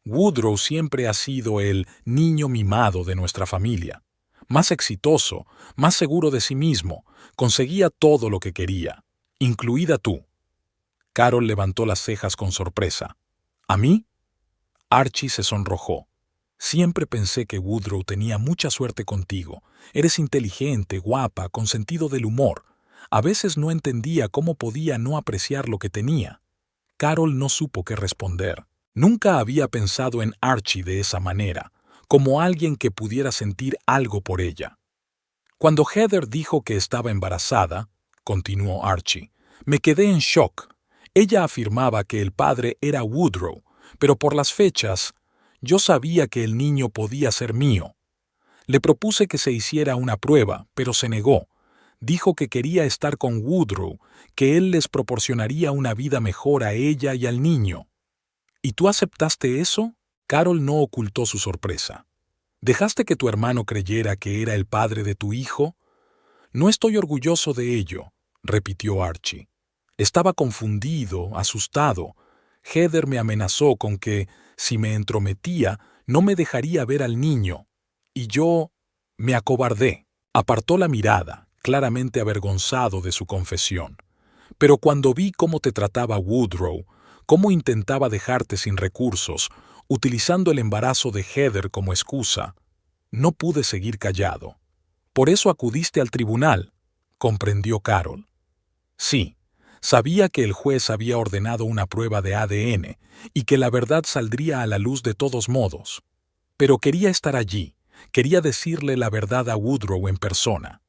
Woodrow siempre ha sido el niño mimado de nuestra familia. Más exitoso, más seguro de sí mismo, conseguía todo lo que quería, incluida tú. Carol levantó las cejas con sorpresa. ¿A mí? Archie se sonrojó. Siempre pensé que Woodrow tenía mucha suerte contigo. Eres inteligente, guapa, con sentido del humor. A veces no entendía cómo podía no apreciar lo que tenía. Carol no supo qué responder. Nunca había pensado en Archie de esa manera, como alguien que pudiera sentir algo por ella. Cuando Heather dijo que estaba embarazada, continuó Archie, me quedé en shock. Ella afirmaba que el padre era Woodrow, pero por las fechas, yo sabía que el niño podía ser mío. Le propuse que se hiciera una prueba, pero se negó. Dijo que quería estar con Woodrow, que él les proporcionaría una vida mejor a ella y al niño. ¿Y tú aceptaste eso? Carol no ocultó su sorpresa. ¿Dejaste que tu hermano creyera que era el padre de tu hijo? No estoy orgulloso de ello, repitió Archie. Estaba confundido, asustado. Heather me amenazó con que, si me entrometía, no me dejaría ver al niño. Y yo me acobardé. Apartó la mirada, claramente avergonzado de su confesión. Pero cuando vi cómo te trataba Woodrow, cómo intentaba dejarte sin recursos, utilizando el embarazo de Heather como excusa, no pude seguir callado. Por eso acudiste al tribunal, comprendió Carol. Sí, sabía que el juez había ordenado una prueba de ADN y que la verdad saldría a la luz de todos modos. Pero quería estar allí, quería decirle la verdad a Woodrow en persona.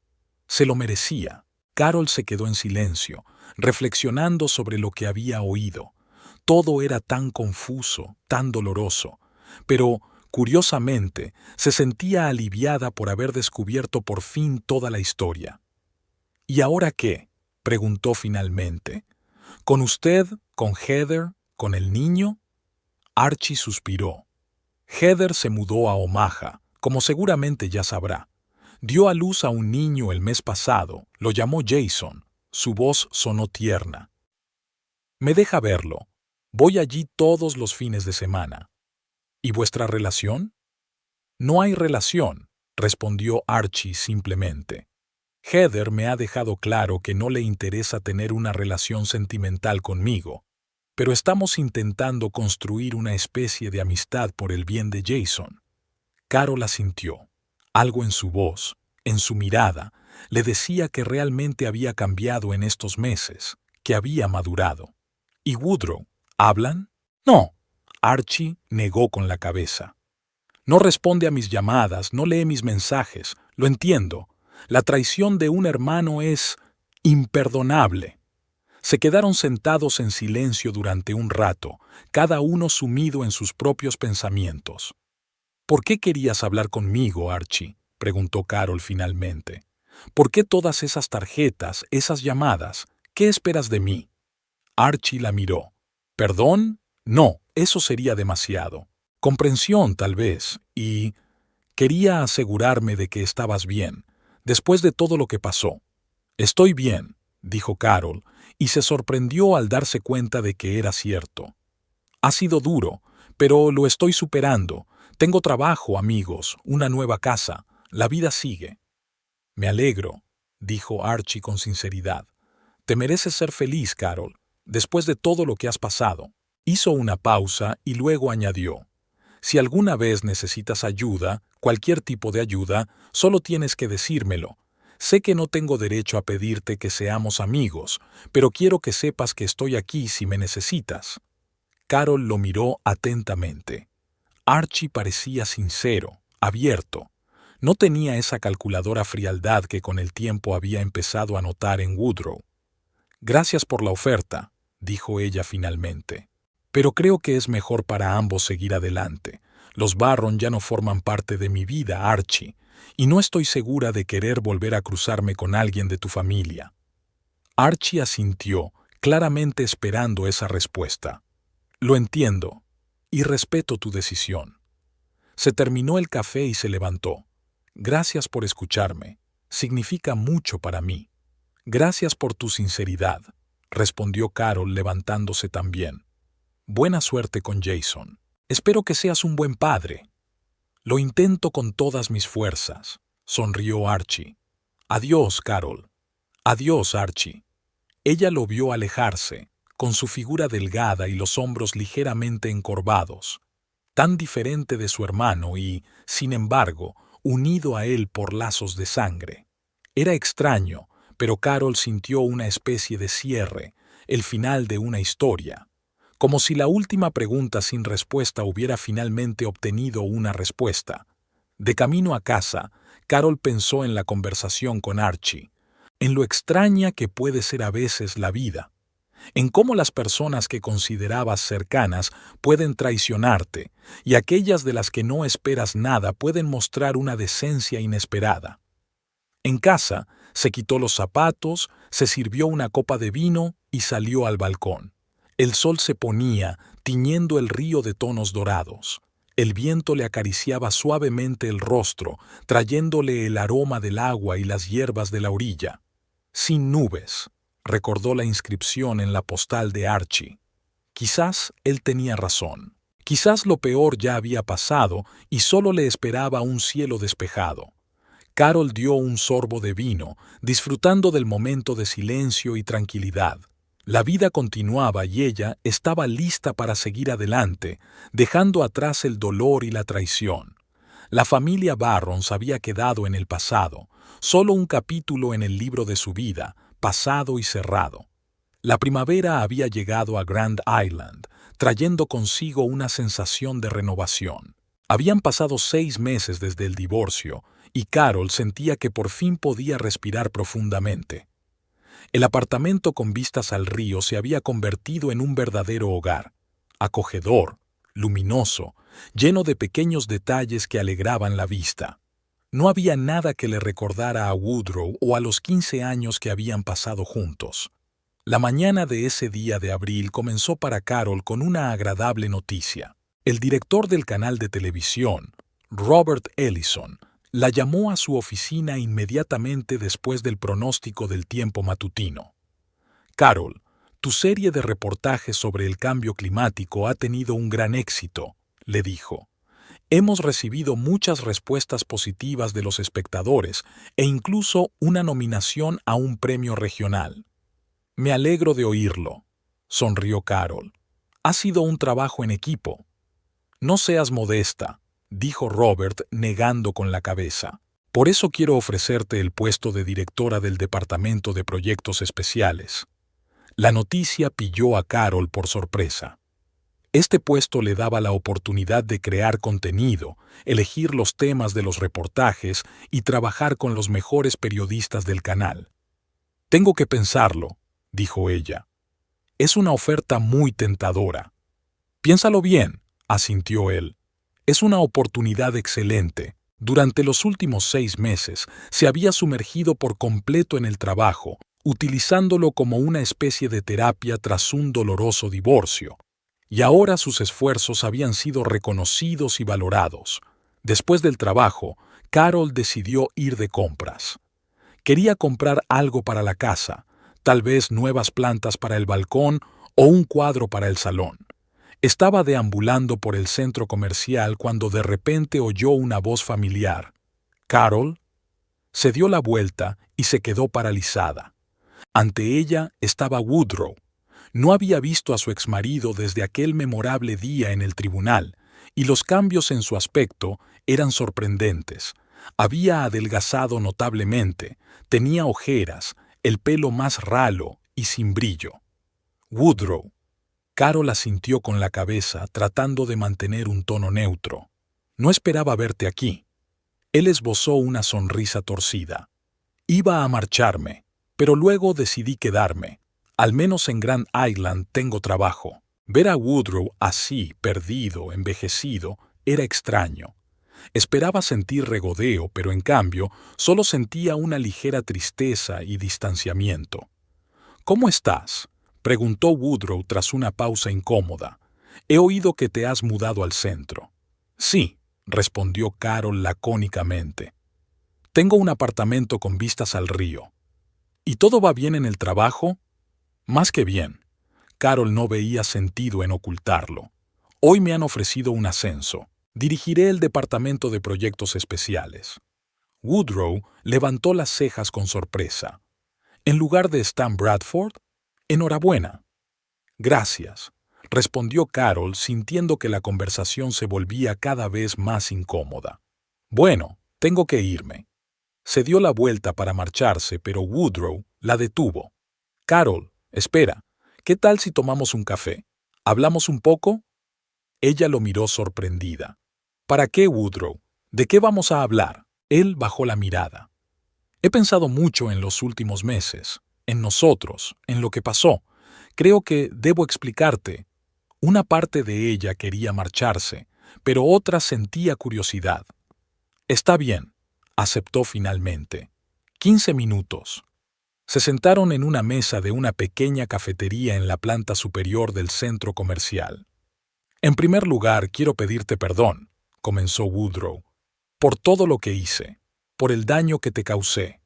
Se lo merecía. Carol se quedó en silencio, reflexionando sobre lo que había oído. Todo era tan confuso, tan doloroso, pero, curiosamente, se sentía aliviada por haber descubierto por fin toda la historia. ¿Y ahora qué?, preguntó finalmente. ¿Con usted, con Heather, con el niño? Archie suspiró. Heather se mudó a Omaha, como seguramente ya sabrá. Dio a luz a un niño el mes pasado, lo llamó Jason. Su voz sonó tierna. Me deja verlo. Voy allí todos los fines de semana. ¿Y vuestra relación? No hay relación, respondió Archie simplemente. Heather me ha dejado claro que no le interesa tener una relación sentimental conmigo, pero estamos intentando construir una especie de amistad por el bien de Jason. Carol asintió. Algo en su voz, en su mirada, le decía que realmente había cambiado en estos meses, que había madurado. ¿Y Woodrow? ¿Hablan? No. Archie negó con la cabeza. No responde a mis llamadas, no lee mis mensajes, lo entiendo. La traición de un hermano es imperdonable. Se quedaron sentados en silencio durante un rato, cada uno sumido en sus propios pensamientos. ¿Por qué querías hablar conmigo, Archie?, preguntó Carol finalmente. ¿Por qué todas esas tarjetas, esas llamadas? ¿Qué esperas de mí? Archie la miró. ¿Perdón? No, eso sería demasiado. Comprensión, tal vez, y quería asegurarme de que estabas bien, después de todo lo que pasó. Estoy bien, dijo Carol, y se sorprendió al darse cuenta de que era cierto. Ha sido duro, pero lo estoy superando. Tengo trabajo, amigos, una nueva casa. La vida sigue. Me alegro, dijo Archie con sinceridad. Te mereces ser feliz, Carol, después de todo lo que has pasado. Hizo una pausa y luego añadió. Si alguna vez necesitas ayuda, cualquier tipo de ayuda, solo tienes que decírmelo. Sé que no tengo derecho a pedirte que seamos amigos, pero quiero que sepas que estoy aquí si me necesitas. Carol lo miró atentamente. Archie parecía sincero, abierto. No tenía esa calculadora frialdad que con el tiempo había empezado a notar en Woodrow. Gracias por la oferta, dijo ella finalmente. Pero creo que es mejor para ambos seguir adelante. Los Barron ya no forman parte de mi vida, Archie, y no estoy segura de querer volver a cruzarme con alguien de tu familia. Archie asintió, claramente esperando esa respuesta. Lo entiendo, y respeto tu decisión. Se terminó el café y se levantó. Gracias por escucharme. Significa mucho para mí. Gracias por tu sinceridad, respondió Carol levantándose también. Buena suerte con Jason. Espero que seas un buen padre. Lo intento con todas mis fuerzas, sonrió Archie. Adiós, Carol. Adiós, Archie. Ella lo vio alejarse, con su figura delgada y los hombros ligeramente encorvados, tan diferente de su hermano y, sin embargo, unido a él por lazos de sangre. Era extraño, pero Carol sintió una especie de cierre, el final de una historia, como si la última pregunta sin respuesta hubiera finalmente obtenido una respuesta. De camino a casa, Carol pensó en la conversación con Archie, en lo extraña que puede ser a veces la vida, en cómo las personas que considerabas cercanas pueden traicionarte y aquellas de las que no esperas nada pueden mostrar una decencia inesperada. En casa, se quitó los zapatos, se sirvió una copa de vino y salió al balcón. El sol se ponía, tiñendo el río de tonos dorados. El viento le acariciaba suavemente el rostro, trayéndole el aroma del agua y las hierbas de la orilla. Sin nubes, recordó la inscripción en la postal de Archie. Quizás él tenía razón. Quizás lo peor ya había pasado y solo le esperaba un cielo despejado. Carol dio un sorbo de vino, disfrutando del momento de silencio y tranquilidad. La vida continuaba y ella estaba lista para seguir adelante, dejando atrás el dolor y la traición. La familia Barrons había quedado en el pasado, solo un capítulo en el libro de su vida, pasado y cerrado. La primavera había llegado a Grand Island, trayendo consigo una sensación de renovación. Habían pasado 6 meses desde el divorcio, y Carol sentía que por fin podía respirar profundamente. El apartamento con vistas al río se había convertido en un verdadero hogar, acogedor, luminoso, lleno de pequeños detalles que alegraban la vista. No había nada que le recordara a Woodrow o a los 15 años que habían pasado juntos. La mañana de ese día de abril comenzó para Carol con una agradable noticia. El director del canal de televisión, Robert Ellison, la llamó a su oficina inmediatamente después del pronóstico del tiempo matutino. Carol, tu serie de reportajes sobre el cambio climático ha tenido un gran éxito, le dijo. Hemos recibido muchas respuestas positivas de los espectadores e incluso una nominación a un premio regional. Me alegro de oírlo, sonrió Carol. Ha sido un trabajo en equipo. No seas modesta, dijo Robert negando con la cabeza. Por eso quiero ofrecerte el puesto de directora del Departamento de Proyectos Especiales. La noticia pilló a Carol por sorpresa. Este puesto le daba la oportunidad de crear contenido, elegir los temas de los reportajes y trabajar con los mejores periodistas del canal. Tengo que pensarlo, dijo ella. Es una oferta muy tentadora. Piénsalo bien, asintió él. Es una oportunidad excelente. Durante los últimos 6 meses se había sumergido por completo en el trabajo, utilizándolo como una especie de terapia tras un doloroso divorcio. Y ahora sus esfuerzos habían sido reconocidos y valorados. Después del trabajo, Carol decidió ir de compras. Quería comprar algo para la casa, tal vez nuevas plantas para el balcón o un cuadro para el salón. Estaba deambulando por el centro comercial cuando de repente oyó una voz familiar. «¿Carol?» Se dio la vuelta y se quedó paralizada. Ante ella estaba Woodrow. No había visto a su exmarido desde aquel memorable día en el tribunal, y los cambios en su aspecto eran sorprendentes. Había adelgazado notablemente, tenía ojeras, el pelo más ralo y sin brillo. «Woodrow». Carol asintió con la cabeza, tratando de mantener un tono neutro. «No esperaba verte aquí». Él esbozó una sonrisa torcida. «Iba a marcharme, pero luego decidí quedarme. Al menos en Grand Island tengo trabajo». Ver a Woodrow así, perdido, envejecido, era extraño. Esperaba sentir regodeo, pero en cambio solo sentía una ligera tristeza y distanciamiento. «¿Cómo estás?», preguntó Woodrow tras una pausa incómoda. «He oído que te has mudado al centro». «Sí», respondió Carol lacónicamente. «Tengo un apartamento con vistas al río». «¿Y todo va bien en el trabajo?» «Más que bien». Carol no veía sentido en ocultarlo. Hoy me han ofrecido un ascenso. Dirigiré el departamento de proyectos especiales. Woodrow levantó las cejas con sorpresa. ¿En lugar de Stan Bradford? Enhorabuena. Gracias, respondió Carol, sintiendo que la conversación se volvía cada vez más incómoda. Bueno, tengo que irme. Se dio la vuelta para marcharse, pero Woodrow la detuvo. Carol, espera, ¿qué tal si tomamos un café? ¿Hablamos un poco? Ella lo miró sorprendida. ¿Para qué, Woodrow? ¿De qué vamos a hablar? Él bajó la mirada. He pensado mucho en los últimos meses, en nosotros, en lo que pasó. Creo que debo explicarte. Una parte de ella quería marcharse, pero otra sentía curiosidad. Está bien, aceptó finalmente. 15 minutos. Se sentaron en una mesa de una pequeña cafetería en la planta superior del centro comercial. En primer lugar, quiero pedirte perdón, comenzó Woodrow, por todo lo que hice, por el daño que te causé.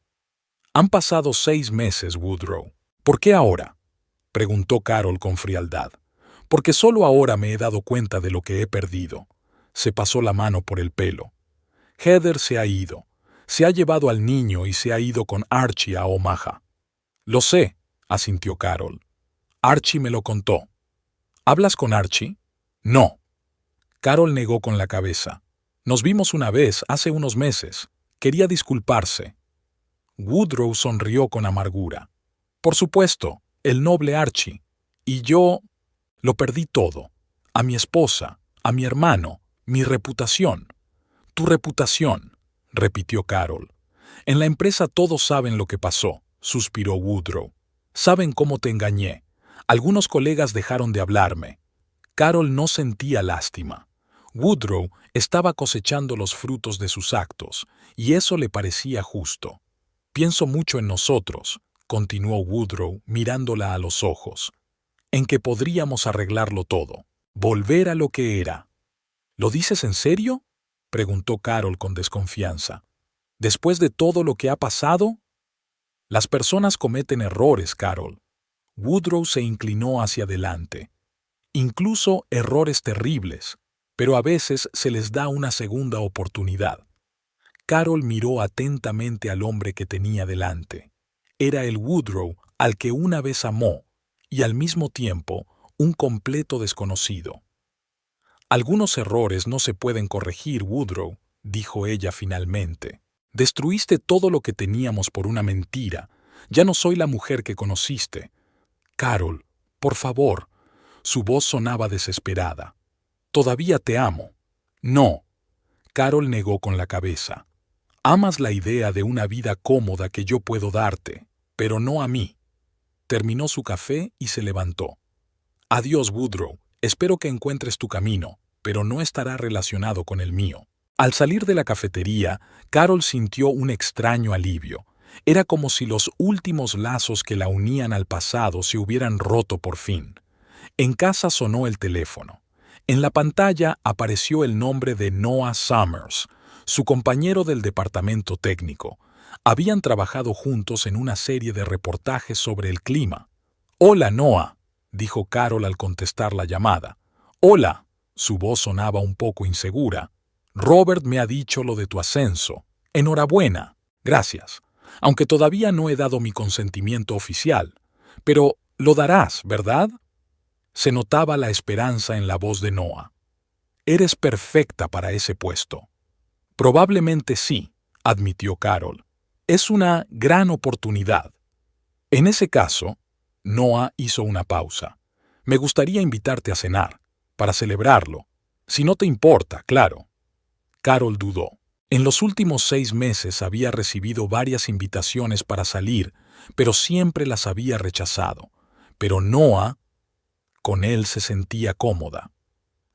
Han pasado 6 meses, Woodrow. ¿Por qué ahora? Preguntó Carol con frialdad. Porque solo ahora me he dado cuenta de lo que he perdido. Se pasó la mano por el pelo. Heather se ha ido. Se ha llevado al niño y se ha ido con Archie a Omaha. Lo sé, asintió Carol. Archie me lo contó. ¿Hablas con Archie? No. Carol negó con la cabeza. Nos vimos una vez hace unos meses. Quería disculparse. Woodrow sonrió con amargura. Por supuesto, el noble Archie. Y yo lo perdí todo. A mi esposa, a mi hermano, mi reputación. Tu reputación, repitió Carol. En la empresa todos saben lo que pasó, suspiró Woodrow. Saben cómo te engañé. Algunos colegas dejaron de hablarme. Carol no sentía lástima. Woodrow estaba cosechando los frutos de sus actos, y eso le parecía justo. Pienso mucho en nosotros, continuó Woodrow mirándola a los ojos, en que podríamos arreglarlo todo, volver a lo que era. ¿Lo dices en serio?, preguntó Carol con desconfianza. ¿Después de todo lo que ha pasado? Las personas cometen errores, Carol. Woodrow se inclinó hacia adelante. Incluso errores terribles, pero a veces se les da una segunda oportunidad. Carol miró atentamente al hombre que tenía delante. Era el Woodrow al que una vez amó, y al mismo tiempo un completo desconocido. Algunos errores no se pueden corregir, Woodrow, dijo ella finalmente. Destruiste todo lo que teníamos por una mentira. Ya no soy la mujer que conociste. Carol, por favor. Su voz sonaba desesperada. Todavía te amo. No. Carol negó con la cabeza. Amas la idea de una vida cómoda que yo puedo darte, pero no a mí. Terminó su café y se levantó. Adiós, Woodrow. Espero que encuentres tu camino, pero no estará relacionado con el mío. Al salir de la cafetería, Carol sintió un extraño alivio. Era como si los últimos lazos que la unían al pasado se hubieran roto por fin. En casa sonó el teléfono. En la pantalla apareció el nombre de Noah Summers, su compañero del departamento técnico. Habían trabajado juntos en una serie de reportajes sobre el clima. «Hola, Noah», dijo Carol al contestar la llamada. «Hola», su voz sonaba un poco insegura. «Robert me ha dicho lo de tu ascenso. Enhorabuena. Gracias. Aunque todavía no he dado mi consentimiento oficial. Pero lo darás, ¿verdad?» Se notaba la esperanza en la voz de Noah. «Eres perfecta para ese puesto». «Probablemente sí», admitió Carol. «Es una gran oportunidad». «En ese caso», Noah hizo una pausa. «Me gustaría invitarte a cenar, para celebrarlo. Si no te importa, claro». Carol dudó. En los últimos 6 meses había recibido varias invitaciones para salir, pero siempre las había rechazado. Pero Noah, con él se sentía cómoda.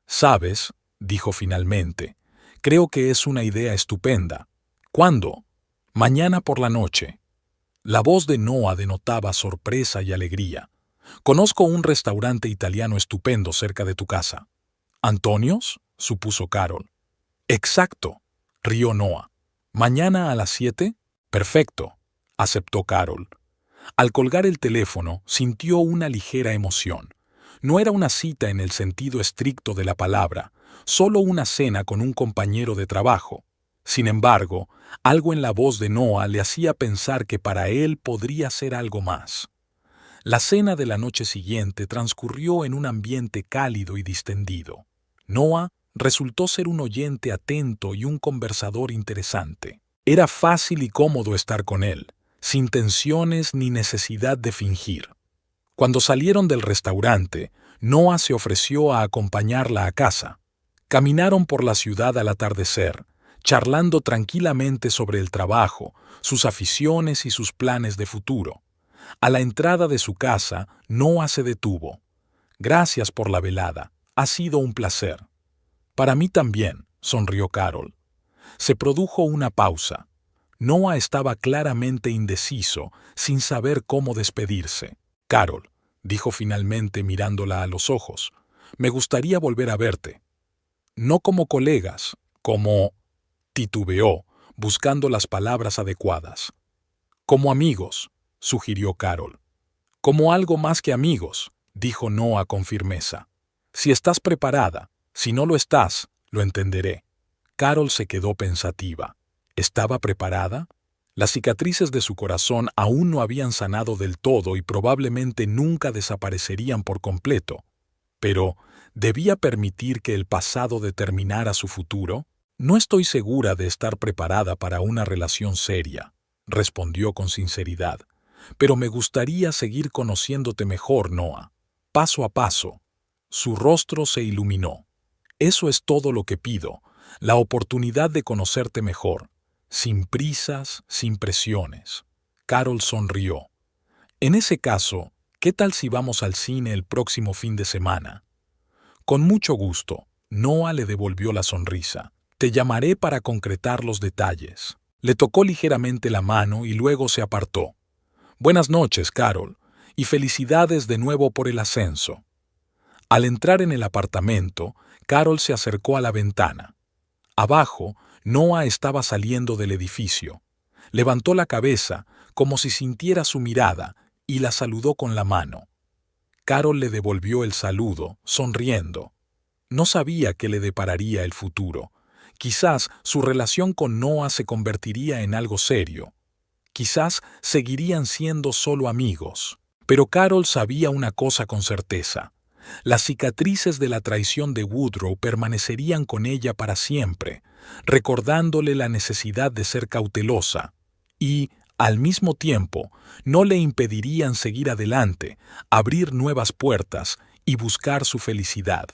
«¿Sabes?», dijo finalmente, «creo que es una idea estupenda». «¿Cuándo?» «Mañana por la noche». La voz de Noah denotaba sorpresa y alegría. «Conozco un restaurante italiano estupendo cerca de tu casa». «¿Antonios?», supuso Carol. «Exacto», rió Noah. «¿Mañana a las 7? Perfecto», aceptó Carol. Al colgar el teléfono, sintió una ligera emoción. No era una cita en el sentido estricto de la palabra, solo una cena con un compañero de trabajo. Sin embargo, algo en la voz de Noah le hacía pensar que para él podría ser algo más. La cena de la noche siguiente transcurrió en un ambiente cálido y distendido. Noah resultó ser un oyente atento y un conversador interesante. Era fácil y cómodo estar con él, sin tensiones ni necesidad de fingir. Cuando salieron del restaurante, Noah se ofreció a acompañarla a casa. Caminaron por la ciudad al atardecer, charlando tranquilamente sobre el trabajo, sus aficiones y sus planes de futuro. A la entrada de su casa, Noah se detuvo. «Gracias por la velada. Ha sido un placer». «Para mí también», sonrió Carol. Se produjo una pausa. Noah estaba claramente indeciso, sin saber cómo despedirse. «Carol», dijo finalmente mirándola a los ojos, «me gustaría volver a verte. No como colegas, como…» titubeó, buscando las palabras adecuadas. «Como amigos», sugirió Carol. «Como algo más que amigos», dijo Noah con firmeza. «Si estás preparada, si no lo estás, lo entenderé». Carol se quedó pensativa. ¿Estaba preparada? Las cicatrices de su corazón aún no habían sanado del todo y probablemente nunca desaparecerían por completo. Pero, ¿debía permitir que el pasado determinara su futuro? «No estoy segura de estar preparada para una relación seria», respondió con sinceridad. «Pero me gustaría seguir conociéndote mejor, Noah. Paso a paso». Su rostro se iluminó. «Eso es todo lo que pido, la oportunidad de conocerte mejor, sin prisas, sin presiones». Carol sonrió. «En ese caso, ¿qué tal si vamos al cine el próximo fin de semana?» «Con mucho gusto», Noah le devolvió la sonrisa. «Te llamaré para concretar los detalles». Le tocó ligeramente la mano y luego se apartó. «Buenas noches, Carol, y felicidades de nuevo por el ascenso». Al entrar en el apartamento, Carol se acercó a la ventana. Abajo, Noah estaba saliendo del edificio. Levantó la cabeza, como si sintiera su mirada, y la saludó con la mano. Carol le devolvió el saludo, sonriendo. No sabía qué le depararía el futuro. Quizás su relación con Noah se convertiría en algo serio. Quizás seguirían siendo solo amigos. Pero Carol sabía una cosa con certeza. Las cicatrices de la traición de Woodrow permanecerían con ella para siempre, recordándole la necesidad de ser cautelosa y, al mismo tiempo, no le impedirían seguir adelante, abrir nuevas puertas y buscar su felicidad.